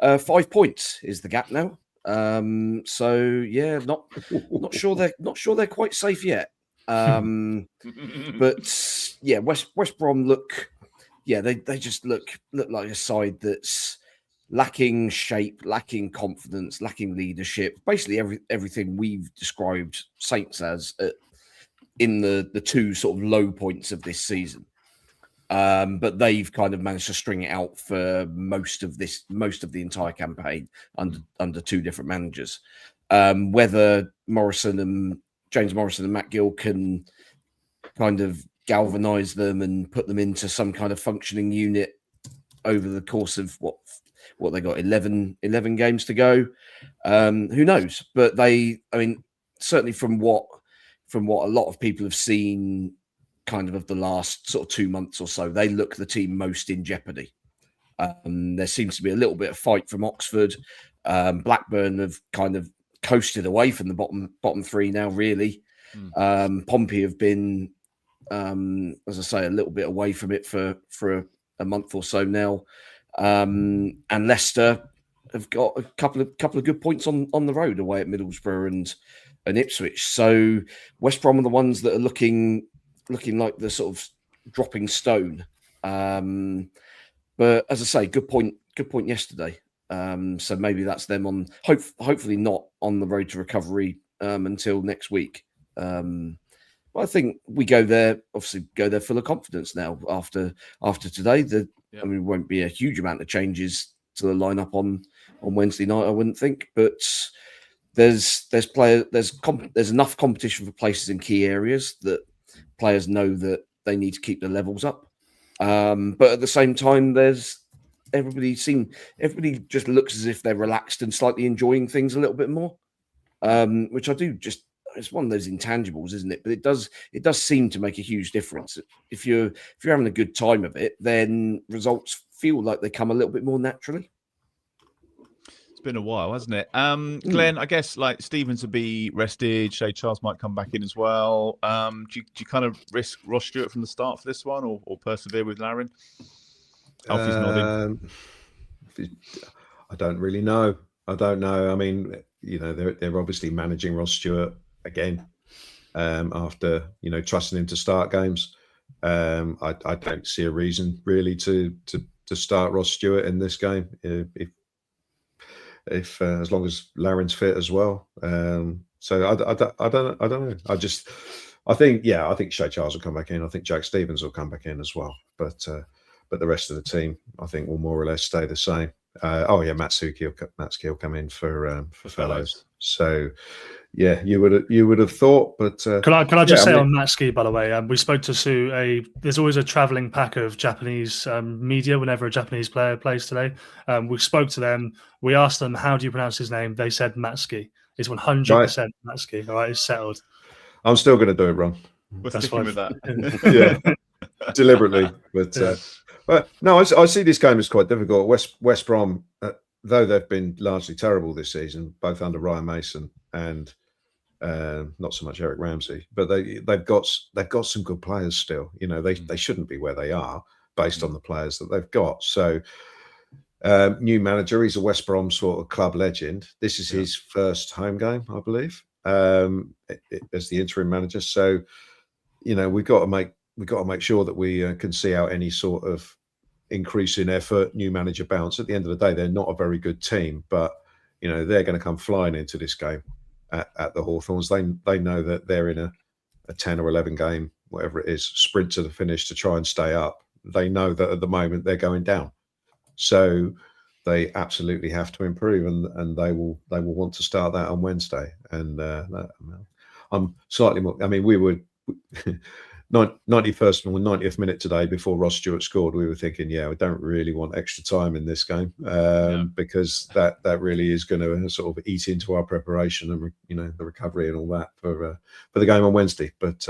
5 points is the gap now. Not sure they're quite safe yet. But yeah, West Brom look. Yeah, they just look like a side that's lacking shape, lacking confidence, lacking leadership. Basically, everything we've described Saints as in the 2 sort of low points of this season. But they've kind of managed to string it out for most of the entire campaign under 2 different managers. Whether James Morrison and Matt Gill can kind of galvanize them and put them into some kind of functioning unit over the course of what they got 11 games to go, who knows? But certainly from what a lot of people have seen kind of the last sort of 2 months or so, they look the team most in jeopardy. There seems to be a little bit of fight from Oxford. Blackburn have kind of coasted away from the bottom 3 now, really. Pompey have been, as I say, a little bit away from it for a month or so now. And Leicester have got a couple of good points on the road away at Middlesbrough and Ipswich. So West Brom are the ones that are looking like the sort of dropping stone. But as I say, good point yesterday. So maybe that's them on hopefully not on the road to recovery until next week. But I think we go there full of confidence now after today. It won't be a huge amount of changes to the lineup on Wednesday night, I wouldn't think, but there's enough competition for places in key areas that players know that they need to keep the levels up. But at the same time, everybody just looks as if they're relaxed and slightly enjoying things a little bit more, which I do it's one of those intangibles, isn't it? But it does seem to make a huge difference. If you're having a good time of it, then results feel like they come a little bit more naturally. It's been a while, hasn't it? Glenn, I guess like Stevens will be rested. Shay Charles might come back in as well. Do you kind of risk Ross Stewart from the start for this one, or persevere with Larin? Alfie's nodding. I don't really know. I don't know. I mean, they're obviously managing Ross Stewart again after trusting him to start games. I don't see a reason really to start Ross Stewart in this game if as long as Larin's fit as well. So I don't know. I think Shay Charles will come back in. I think Jack Stevens will come back in as well. But the rest of the team, I think, will more or less stay the same. Matsuki will come in for Fellows. So yeah, you would have thought. But can I just say on Matsuki, by the way, we spoke to Sue. There's always a travelling pack of Japanese media whenever a Japanese player plays today. We spoke to them. We asked them, how do you pronounce his name? They said Matsuki. It's 100% Matsuki. All right, it's settled. I'm still going to do it wrong. We're sticking with that. Yeah, deliberately. But no, I see this game as quite difficult. West Brom, though they've been largely terrible this season, both under Ryan Mason and not so much Eric Ramsey, but they've got some good players still. They shouldn't be where they are based on the players that they've got. So new manager, he's a West Brom sort of club legend. This is his first home game, I believe, as the interim manager. So we've got to make sure that we can see out any sort of increase in effort, new manager bounce. At the end of the day, they're not a very good team, but they're going to come flying into this game at the Hawthorns. They know that they're in a 10 or 11 game, whatever it is, sprint to the finish to try and stay up. They know that at the moment they're going down, so they absolutely have to improve, and they will want to start that on Wednesday. And I'm slightly more. I mean, we would. 91st or 90th minute today, before Ross Stewart scored, we were thinking, we don't really want extra time in this game because that really is going to sort of eat into our preparation and the recovery and all that for the game on Wednesday. But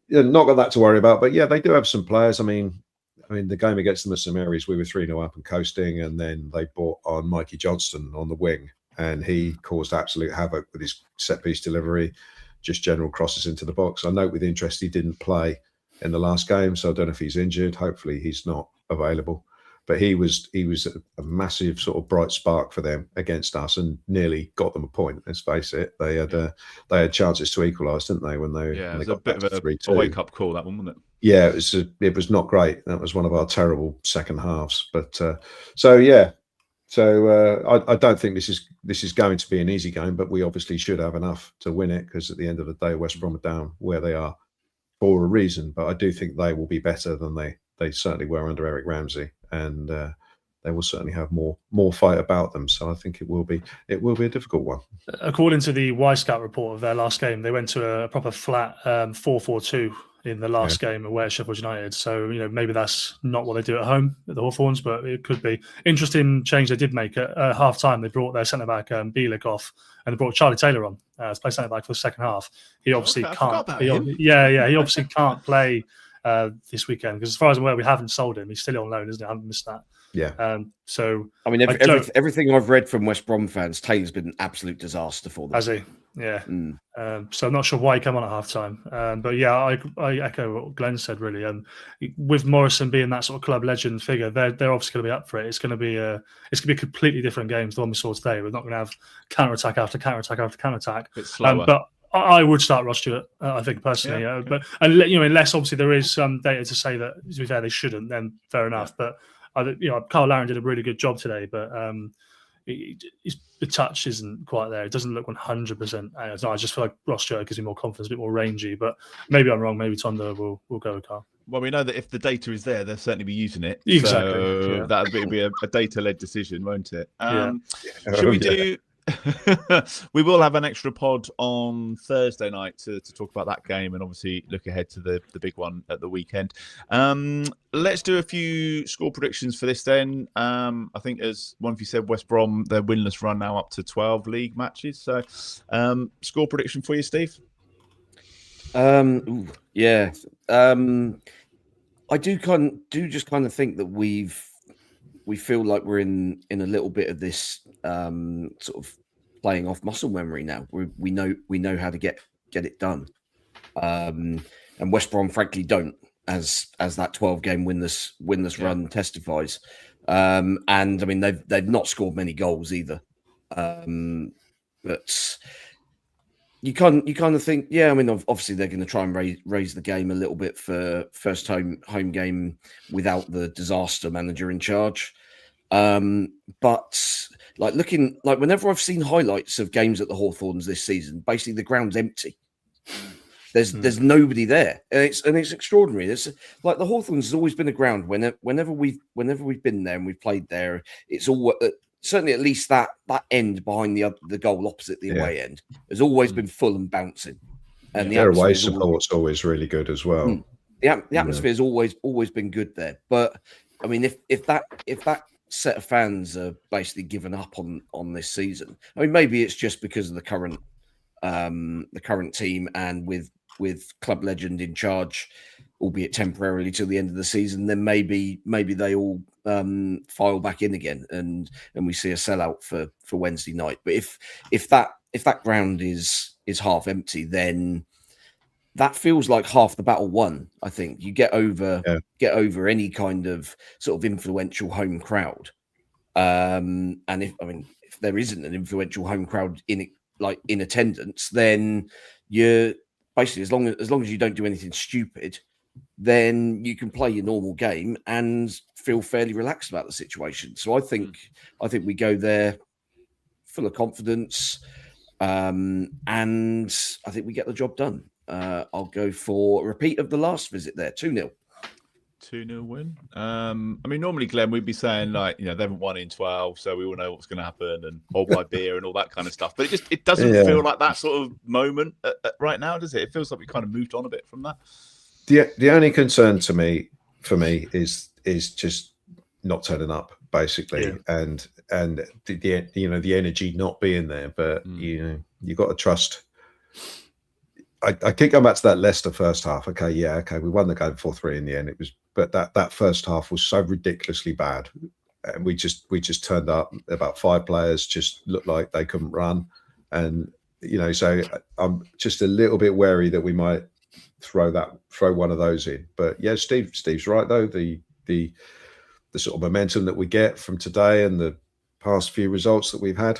not got that to worry about. But they do have some players. I mean, the game against them at St Mary's, we were 3-0 up and coasting, and then they brought on Mikey Johnston on the wing, and he caused absolute havoc with his set piece delivery. Just general crosses into the box. I note with interest he didn't play in the last game, so I don't know if he's injured. Hopefully he's not available. But he was a massive sort of bright spark for them against us, and nearly got them a point. Let's face it, they had chances to equalise, didn't they? When they got a bit of a wake up call, that one, wasn't it? Yeah, it was not great. That was one of our terrible second halves. But So I don't think this is going to be an easy game, but we obviously should have enough to win it, because at the end of the day, West Brom are down where they are for a reason. But I do think they will be better than they certainly were under Eric Ramsey, and they will certainly have more fight about them. So I think it will be a difficult one. According to the Y-Scout report of their last game, they went to a proper flat 4-4-2 in the last game away at Sheffield United. So, maybe that's not what they do at home at the Hawthorns, but it could be. Interesting change they did make at half-time. They brought their centre-back Bielik off, and they brought Charlie Taylor on to play centre-back for the second half. He obviously can't. He obviously can't play this weekend, because as far as I'm aware, we haven't sold him. He's still on loan, isn't he? I haven't missed that. Yeah. So I mean, everything I've read from West Brom fans, Taylor's been an absolute disaster for them. Has he? Yeah. So I'm not sure why he came on at half time. But I echo what Glenn said, really. And with Morrison being that sort of club legend figure, they're obviously going to be up for it. It's going to be a completely different game to the one we saw today. We're not going to have counter attack after counter attack after counter attack. Bit slower. But I would start Ross Stewart, I think, personally. But unless obviously there is some data to say that, to be fair, they shouldn't, then fair enough. But Carl Larin did a really good job today, but the touch isn't quite there. It doesn't look 100%. I just feel like Ross Stewart gives me more confidence, a bit more rangy. But maybe I'm wrong. Maybe Tondo will go with Carl. Well, we know that if the data is there, they'll certainly be using it. Exactly. So that would be a data-led decision, won't it? Should we do? We will have an extra pod on Thursday night to talk about that game, and obviously look ahead to the big one at the weekend. Let's do a few score predictions for this then. I think, as one of you said, West Brom, their winless run now up to 12 league matches. So score prediction for you, Steve? I do just kind of think that we feel like we're in a little bit of this sort of playing off muscle memory now. We know how to get it done, and West Brom frankly don't. as that 12-game winless run testifies. And I mean, they've not scored many goals either. But you kind of think, yeah, I mean, obviously they're going to try and raise the game a little bit for first home game without the disaster manager in charge. But whenever I've seen highlights of games at the Hawthorns this season, basically the ground's empty. There's nobody there, and it's extraordinary. It's like the Hawthorns has always been a ground whenever we've been there and we've played there. It's all certainly at least that end behind the goal opposite the away end has always been full and bouncing. And their away support's always really good as well. The atmosphere has always been good there. But I mean, if that set of fans are basically given up on this season, I mean, maybe it's just because of the current team and with club legend in charge, albeit temporarily till the end of the season, then maybe they all file back in again and we see a sellout for Wednesday night. But if that ground is half empty, then that feels like half the battle won. I think you get over any kind of sort of influential home crowd. And if there isn't an influential home crowd in attendance, then you're basically, as long as you don't do anything stupid, then you can play your normal game and feel fairly relaxed about the situation. So I think we go there full of confidence, and I think we get the job done. I'll go for a repeat of the last visit there, 2-0. 2-0 win. I mean, normally, Glenn, we'd be saying like, they haven't won in 12, so we all know what's going to happen and hold my beer and all that kind of stuff. But it doesn't feel like that sort of moment right now, does it? It feels like we kind of moved on a bit from that. The only concern for me is just not turning up, basically, and the energy not being there. But you got to trust. I keep going back to that Leicester first half. Okay, we won the game 4-3 in the end. It was, but that first half was so ridiculously bad, and we just turned up. About 5 players just looked like they couldn't run, and so I'm just a little bit wary that we might throw one of those in. But yeah, Steve's right though. The sort of momentum that we get from today and the past few results that we've had,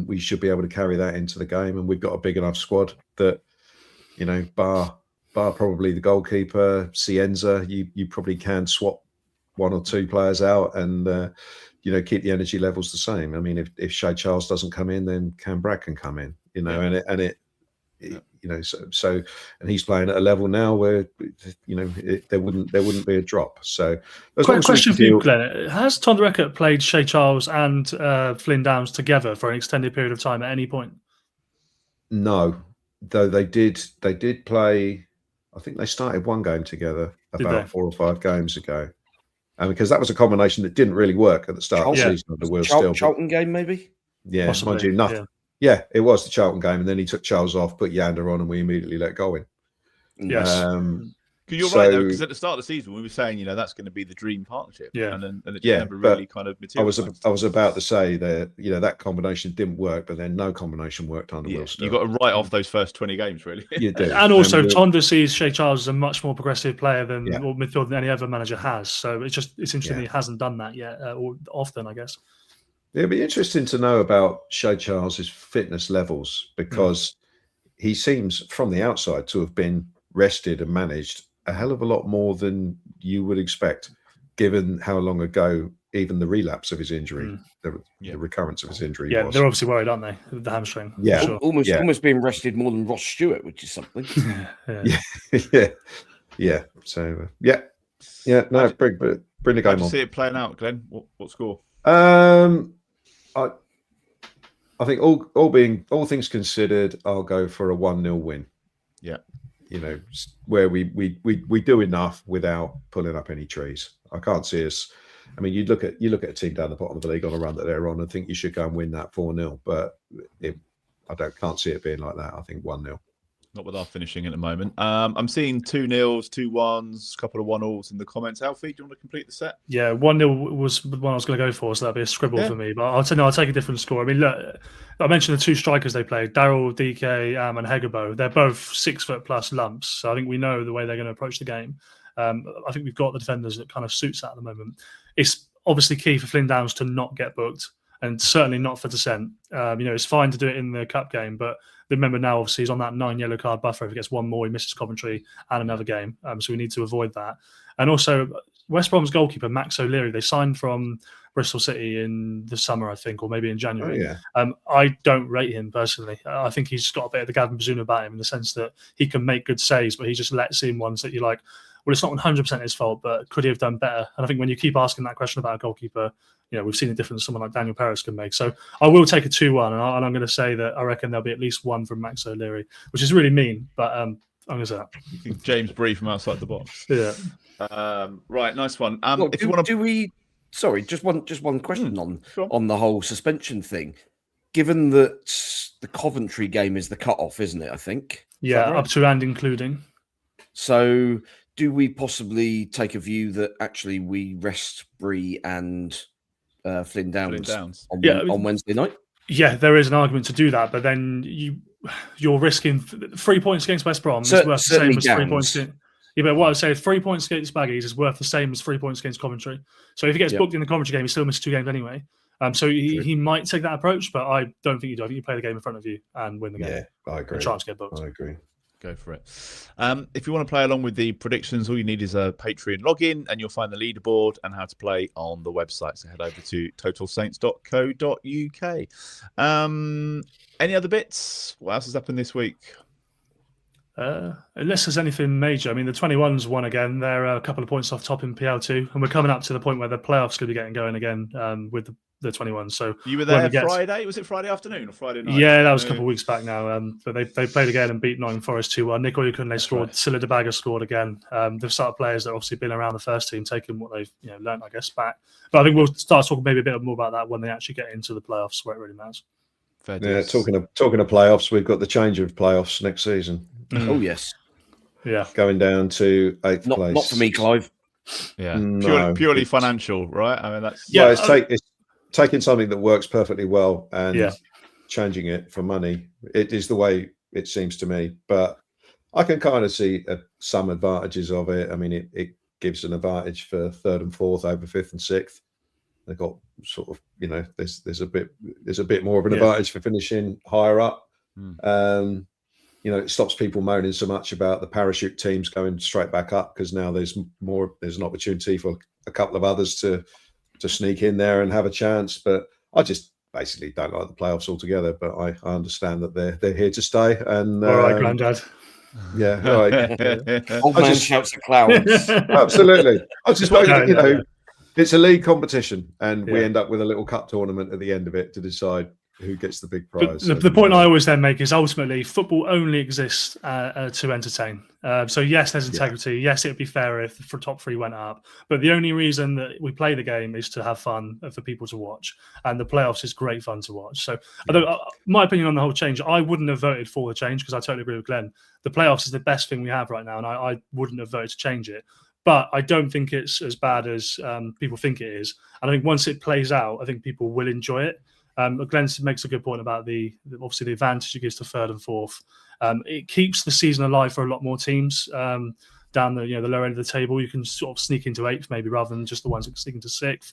we should be able to carry that into the game. And we've got a big enough squad that, bar probably the goalkeeper, Scienza, you probably can swap 1 or 2 players out and keep the energy levels the same. I mean, if Shay Charles doesn't come in, then Cam Bragg can come in. And he's playing at a level now where there wouldn't be a drop. So, quick question for you, Glenn: has Tonderecker played Shay Charles and Flynn Downs together for an extended period of time at any point? No, though they did play. I think they started one game together about 4 or 5 games ago, and because that was a combination that didn't really work at the start of the season. The Charlton game, maybe. Yeah, possibly. Mind you, nothing. Yeah, it was the Charlton game, and then he took Charles off, put Yander on, and we immediately let go in. Yes. You're right, though, because at the start of the season, we were saying, that's going to be the dream partnership. Yeah. And it never really kind of materialized. I was about to say that, that combination didn't work, but then no combination worked under Will Stewart. You've got to write off those first 20 games, really. You do. And also, Tonda sees Shay Charles as a much more progressive player than midfield than any other manager has. So it's interesting that he hasn't done that yet, or often, I guess. It'd be interesting to know about Shay Charles's fitness levels, because he seems from the outside to have been rested and managed a hell of a lot more than you would expect, given how long ago even the relapse of his injury, the recurrence of his injury was. They're obviously worried, aren't they, with the hamstring? Yeah, sure. almost being rested more than Ross Stewart, which is something. Yeah. So no, bring the game on. How do you see it playing out, Glenn? What score? I think all things considered, I'll go for a 1-0 win. Yeah, where we do enough without pulling up any trees. I can't see us. I mean, you look at a team down the bottom of the league on a run that they're on and think you should go and win that 4-0, but I can't see it being like that. I think 1-0. Not with our finishing at the moment. I'm seeing 2-0s, 2-1s, a couple of 1-alls in the comments. Alfie, do you want to complete the set? Yeah, 1-0 was the one I was going to go for, so that'd be a scribble for me. But I'll take a different score. I mean, look, I mentioned the two strikers they played, Daryl, DK, and Hegebo. They're both 6 foot plus lumps, so I think we know the way they're going to approach the game. I think we've got the defenders that kind of suits that at the moment. It's obviously key for Flynn Downs to not get booked, and certainly not for dissent. It's fine to do it in the cup game, but remember now, obviously, he's on that 9 yellow card buffer. If he gets one more, he misses Coventry and another game. So we need to avoid that. And also, West Brom's goalkeeper, Max O'Leary, they signed from Bristol City in the summer, I think, or maybe in January. Oh, yeah. I don't rate him personally. I think he's got a bit of the Gavin Bazunu about him in the sense that he can make good saves, but he just lets in ones that you're like, well, it's not 100% his fault, but could he have done better? And I think when you keep asking that question about a goalkeeper, we've seen the difference someone like Daniel Perez can make. So I will take a 2-1, and I'm going to say that I reckon there'll be at least one from Max O'Leary, which is really mean, but I'm going to say that. James Bree from outside the box. Yeah. Right, nice one. Well, if you want to, sorry, just one question on the whole suspension thing. Given that the Coventry game is the cut-off, isn't it? I think. Yeah, right? Up to and including. So, do we possibly take a view that actually we rest Bree and Flynn Downs. On Wednesday night? Yeah, there is an argument to do that, but then you're risking 3 points against West Brom is worth the same as 3 points. Yeah, but what I would say is 3 points against Baggies is worth the same as 3 points against Coventry. So if he gets booked in the Coventry game, he still misses 2 games anyway. So he might take that approach, but I don't think you do. I think you play the game in front of you and win the game. Yeah, I agree. Chance to get booked. I agree. Go for it. If you want to play along with the predictions, all you need is a Patreon login and you'll find the leaderboard and how to play on the website. So head over to totalsaints.co.uk. Any other bits? What else has happened this week? Unless there's anything major. I mean, the 21s won again. They're a couple of points off top in PL2, and we're coming up to the point where the playoffs could be getting going again with the 21s. So you were there Friday? Was it Friday afternoon or Friday night? Yeah, that was a couple of weeks back now. But they played again and beat Nottingham Forest 2-1. Nick Oyukunle scored. Right. Silla Debaga scored again. They've started players that have obviously been around the first team, taking what they've learned, I guess, back. But I think we'll start talking maybe a bit more about that when they actually get into the playoffs, where it really matters. Yeah, talking of playoffs, we've got the change of playoffs next season. Oh yes, yeah, going down to 8th place. Not for me, Clive. Yeah, purely financial, right? I mean, that's it's taking something that works perfectly well and changing it for money. It is the way it seems to me, but I can kind of see some advantages of it. I mean, it gives an advantage for 3rd and 4th over 5th and 6th. They've got sort of, there's a bit more of an advantage for finishing higher up. It stops people moaning so much about the parachute teams going straight back up, because now there's an opportunity for a couple of others to sneak in there and have a chance. But I just basically don't like the playoffs altogether. But I understand that they're here to stay. And all right, Grandad. Yeah, all right. Old man shouts at clouds. Absolutely. I just it's a league competition, and we end up with a little cup tournament at the end of it to decide who gets the big prize. The point I always then make is ultimately football only exists to entertain. So yes, there's integrity. Yes, it'd be fair if the top 3 went up. But the only reason that we play the game is to have fun for people to watch. And the playoffs is great fun to watch. So my opinion on the whole change, I wouldn't have voted for the change, because I totally agree with Glenn. The playoffs is the best thing we have right now, and I wouldn't have voted to change it. But I don't think it's as bad as people think it is. And I think once it plays out, I think people will enjoy it. Glenn makes a good point about obviously the advantage it gives to 3rd and 4th. It keeps the season alive for a lot more teams down the lower end of the table. You can sort of sneak into 8th maybe, rather than just the ones that sneak into 6th.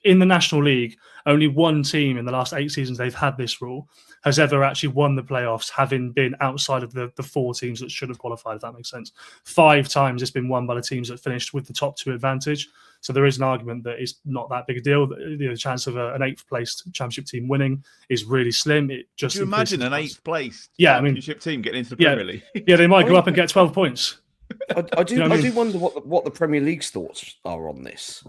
In the National League, only one team in the last 8 seasons they've had this rule has ever actually won the playoffs, having been outside of the 4 teams that should have qualified, if that makes sense. 5 times it's been won by the teams that finished with the top 2 advantage. So there is an argument that it's not that big a deal. The chance of an 8th placed championship team winning is really slim. It just Could you imagine an 8th placed championship team getting into the Premier League? Yeah, they might go up and get 12 points. I do wonder what the Premier League's thoughts are on this.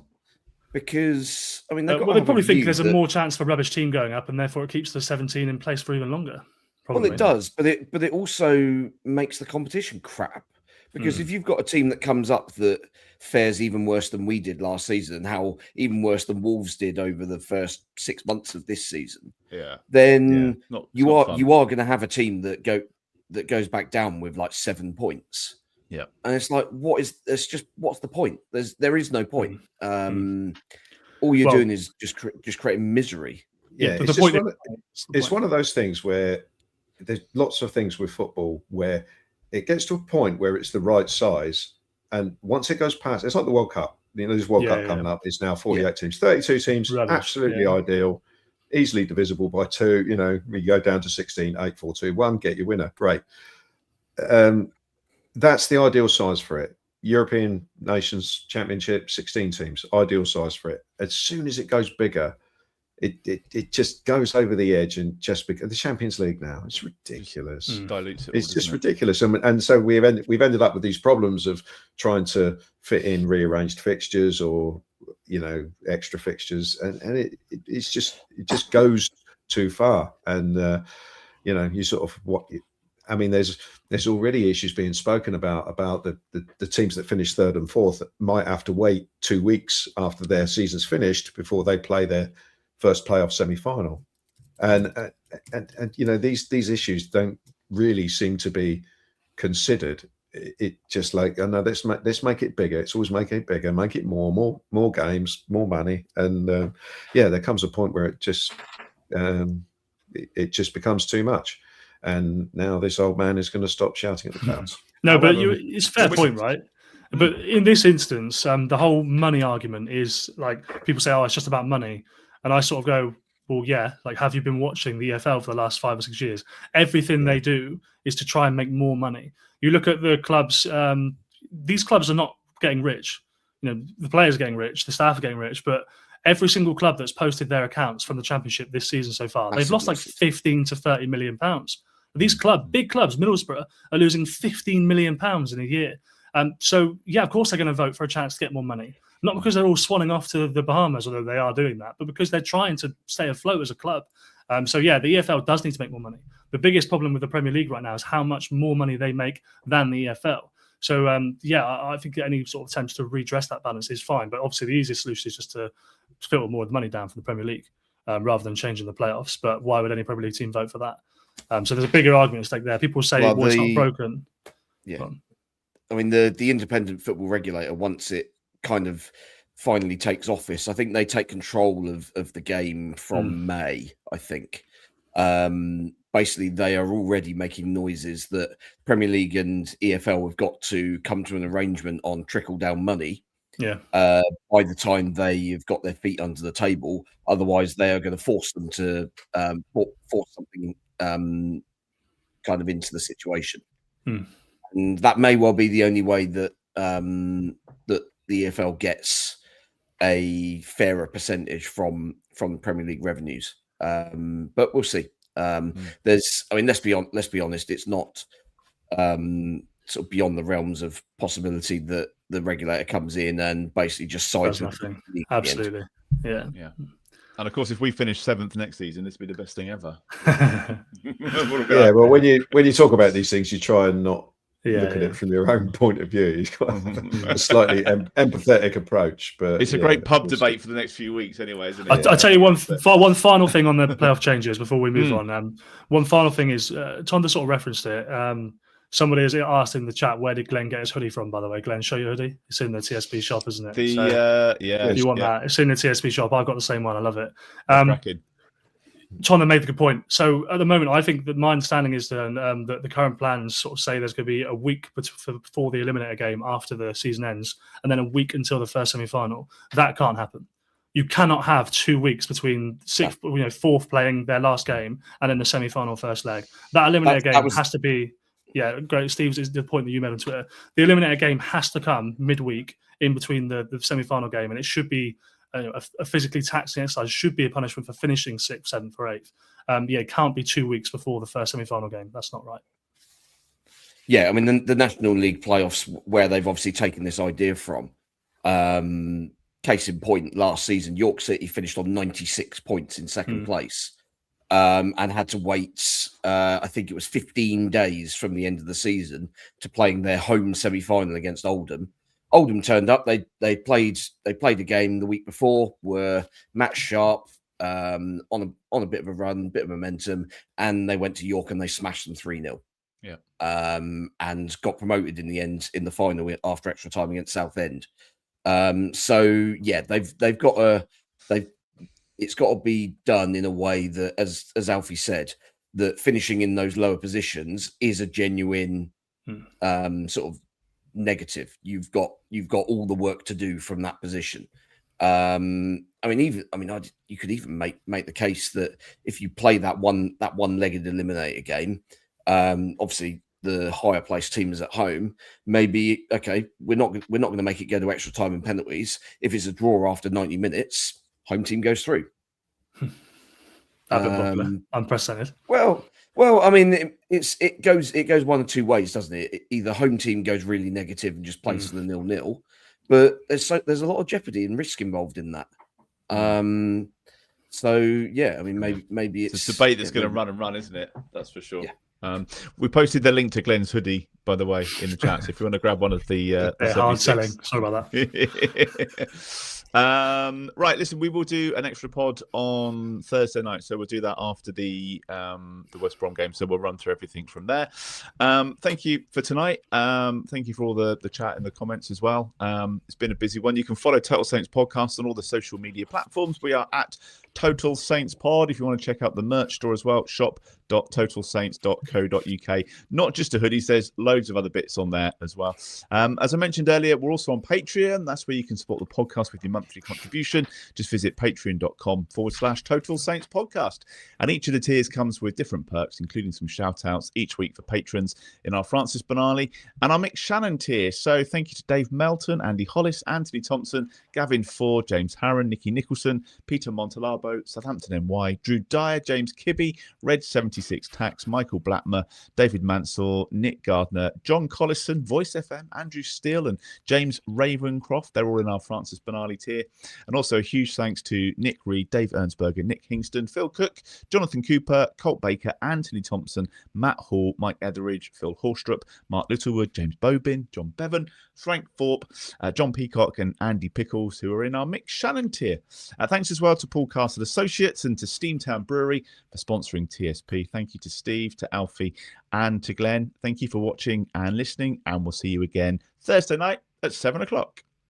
Because they probably think there's a more chance for a rubbish team going up, and therefore it keeps the 17 in place for even longer. Probably. Well, it does, but it also makes the competition crap. Because if you've got a team that comes up that fares even worse than we did last season, how even worse than Wolves did over the first 6 months of this season, then you are going to have a team that that goes back down with like 7 points. Yeah. And it's like, what's the point? There is no point. All you're doing is just creating misery. Yeah, but it's one of those things where there's lots of things with football where it gets to a point where it's the right size, and once it goes past, it's like the World Cup. There's World Cup coming up. It's now 48 teams, 32 teams, absolutely ideal, easily divisible by 2. You go down to 16, 8, 4, 2, 1, get your winner. Great. That's the ideal size for it. European Nations Championship, 16 teams, ideal size for it. As soon as it goes bigger, it just goes over the edge, and just because the Champions League now, it's ridiculous. Dilutes it. It's just ridiculous, and so we've ended up with these problems of trying to fit in rearranged fixtures or extra fixtures, and it just goes too far, and you sort of there's already issues being spoken about the teams that finish 3rd and 4th might have to wait 2 weeks after their season's finished before they play their first playoff semi-final, and these issues don't really seem to be considered. It just like, oh no, let's make it bigger. It's always make it bigger, make it more games, more money, and there comes a point where it just becomes too much. And now this old man is going to stop shouting at the crowds. No, but it's a fair point, right? But in this instance, the whole money argument is like, people say, oh, it's just about money. And I sort of go, well, yeah, like, have you been watching the EFL for the last 5 or 6 years? Everything they do is to try and make more money. You look at the clubs, these clubs are not getting rich. The players are getting rich, the staff are getting rich, but every single club that's posted their accounts from the Championship this season so far, they've lost like 15 to 30 million pounds. These big clubs, Middlesbrough, are losing 15 million pounds in a year. So, yeah, of course they're going to vote for a chance to get more money. Not because they're all swanning off to the Bahamas, although they are doing that, but because they're trying to stay afloat as a club. So, yeah, the EFL does need to make more money. The biggest problem with the Premier League right now is how much more money they make than the EFL. So, I think any sort of attempts to redress that balance is fine. But obviously the easiest solution is just to filter more of the money down from the Premier League rather than changing the playoffs. But why would any Premier League team vote for that? So there's a bigger argument at stake there. People say, it's not broken. Yeah. I mean, the independent football regulator, once it kind of finally takes office, I think they take control of the game from May, I think. Basically, they are already making noises that Premier League and EFL have got to come to an arrangement on trickle-down money. Yeah. By the time they've got their feet under the table, otherwise they are going to force them to force something kind of into the situation. And that may well be the only way that that the EFL gets a fairer percentage from the Premier League revenues. But we'll see. Let's be honest, it's not sort of beyond the realms of possibility that the regulator comes in and basically just sides with nothing. Absolutely. Yeah. And of course, if we finish 7th next season, this will be the best thing ever. Well, when you talk about these things, you try and not look at it from your own point of view. You've got a slightly empathetic approach, but it's a great pub debate for the next few weeks, anyway, isn't it? I'll tell you one final thing on the playoff changes before we move on. One final thing is, Tonda sort of referenced it. Somebody has asked in the chat, where did Glenn get his hoodie from, by the way? Glenn, show your hoodie. It's in the TSP shop, isn't it? If you want that, it's in the TSP shop. I've got the same one. I love it. Tonda made the good point. So at the moment, I think that my understanding is that the current plans sort of say there's going to be a week before the eliminator game after the season ends, and then a week until the first semi-final. That can't happen. You cannot have 2 weeks between fourth playing their last game and then the semi-final first leg. That eliminator game has to be... Yeah, great. Steve's is the point that you made on Twitter. The eliminator game has to come midweek in between the semi-final game, and it should be a physically taxing exercise. Should be a punishment for finishing 6th, 7th, or 8th. It can't be 2 weeks before the first semi-final game. That's not right. Yeah, I mean the National League playoffs, where they've obviously taken this idea from. Case in point, last season, York City finished on 96 points in second place. And had to wait, I think it was 15 days from the end of the season to playing their home semi-final against Oldham. Oldham turned up. They played a game the week before, were match sharp, on a bit of a run, bit of momentum, and they went to York and they smashed them 3-0. and got promoted in the end in the final after extra time against Southend. So yeah, they've got it's got to be done in a way that, as Alfie said, that finishing in those lower positions is a genuine sort of negative. You've got all the work to do from that position. You could even make the case that if you play that one-legged eliminator game, obviously the higher placed team is at home. Maybe we're not going to make it go to extra time and penalties. If it's a draw after 90 minutes, home team goes through. Unprecedented. Well, I mean, it goes one of two ways, doesn't it? Either home team goes really negative and just plays the 0-0, but there's a lot of jeopardy and risk involved in that. So yeah, I mean, maybe it's a debate that's going to run and run, isn't it? That's for sure. Yeah. We posted the link to Glenn's hoodie, by the way, in the chat. So if you want to grab one of the hard selling. Sorry about that. Right, listen, we will do an extra pod on Thursday night, so we'll do that after the West Brom game. So we'll run through everything from there. Thank you for tonight. Thank you for all the chat and the comments as well. It's been a busy one. You can follow Total Saints Podcast on all the social media platforms. We are at Total Saints Pod. If you want to check out the merch store as well, shop.totalsaints.co.uk. Not just the hoodies, there's loads of other bits on there as well. As I mentioned earlier, we're also on Patreon. That's where you can support the podcast with your monthly contribution. Just visit patreon.com/Total Saints Podcast. And each of the tiers comes with different perks, including some shout outs each week for patrons in our Francis Benali and our Mick Shannon tier. So thank you to Dave Melton, Andy Hollis, Anthony Thompson, Gavin Ford, James Harron, Nicky Nicholson, Peter Montalabo, Southampton NY, Drew Dyer, James Kibbe, Red 76 Tax, Michael Blackmer, David Mansell, Nick Gardner, John Collison, Voice FM, Andrew Steele, and James Ravencroft. They're all in our Francis Benali tier. And also a huge thanks to Nick Reed, Dave Ernsberger, Nick Kingston, Phil Cook, Jonathan Cooper, Colt Baker, Anthony Thompson, Matt Hall, Mike Etheridge, Phil Horstrup, Mark Littlewood, James Bobin, John Bevan, Frank Thorpe, John Peacock, and Andy Pickles, who are in our Mick Shannon tier. Thanks as well to Paul Castle Associates and to Steamtown Brewery for sponsoring TSP. Thank you to Steve, to Alfie, and to Glenn. Thank you for watching and listening, and we'll see you again Thursday night at 7 o'clock.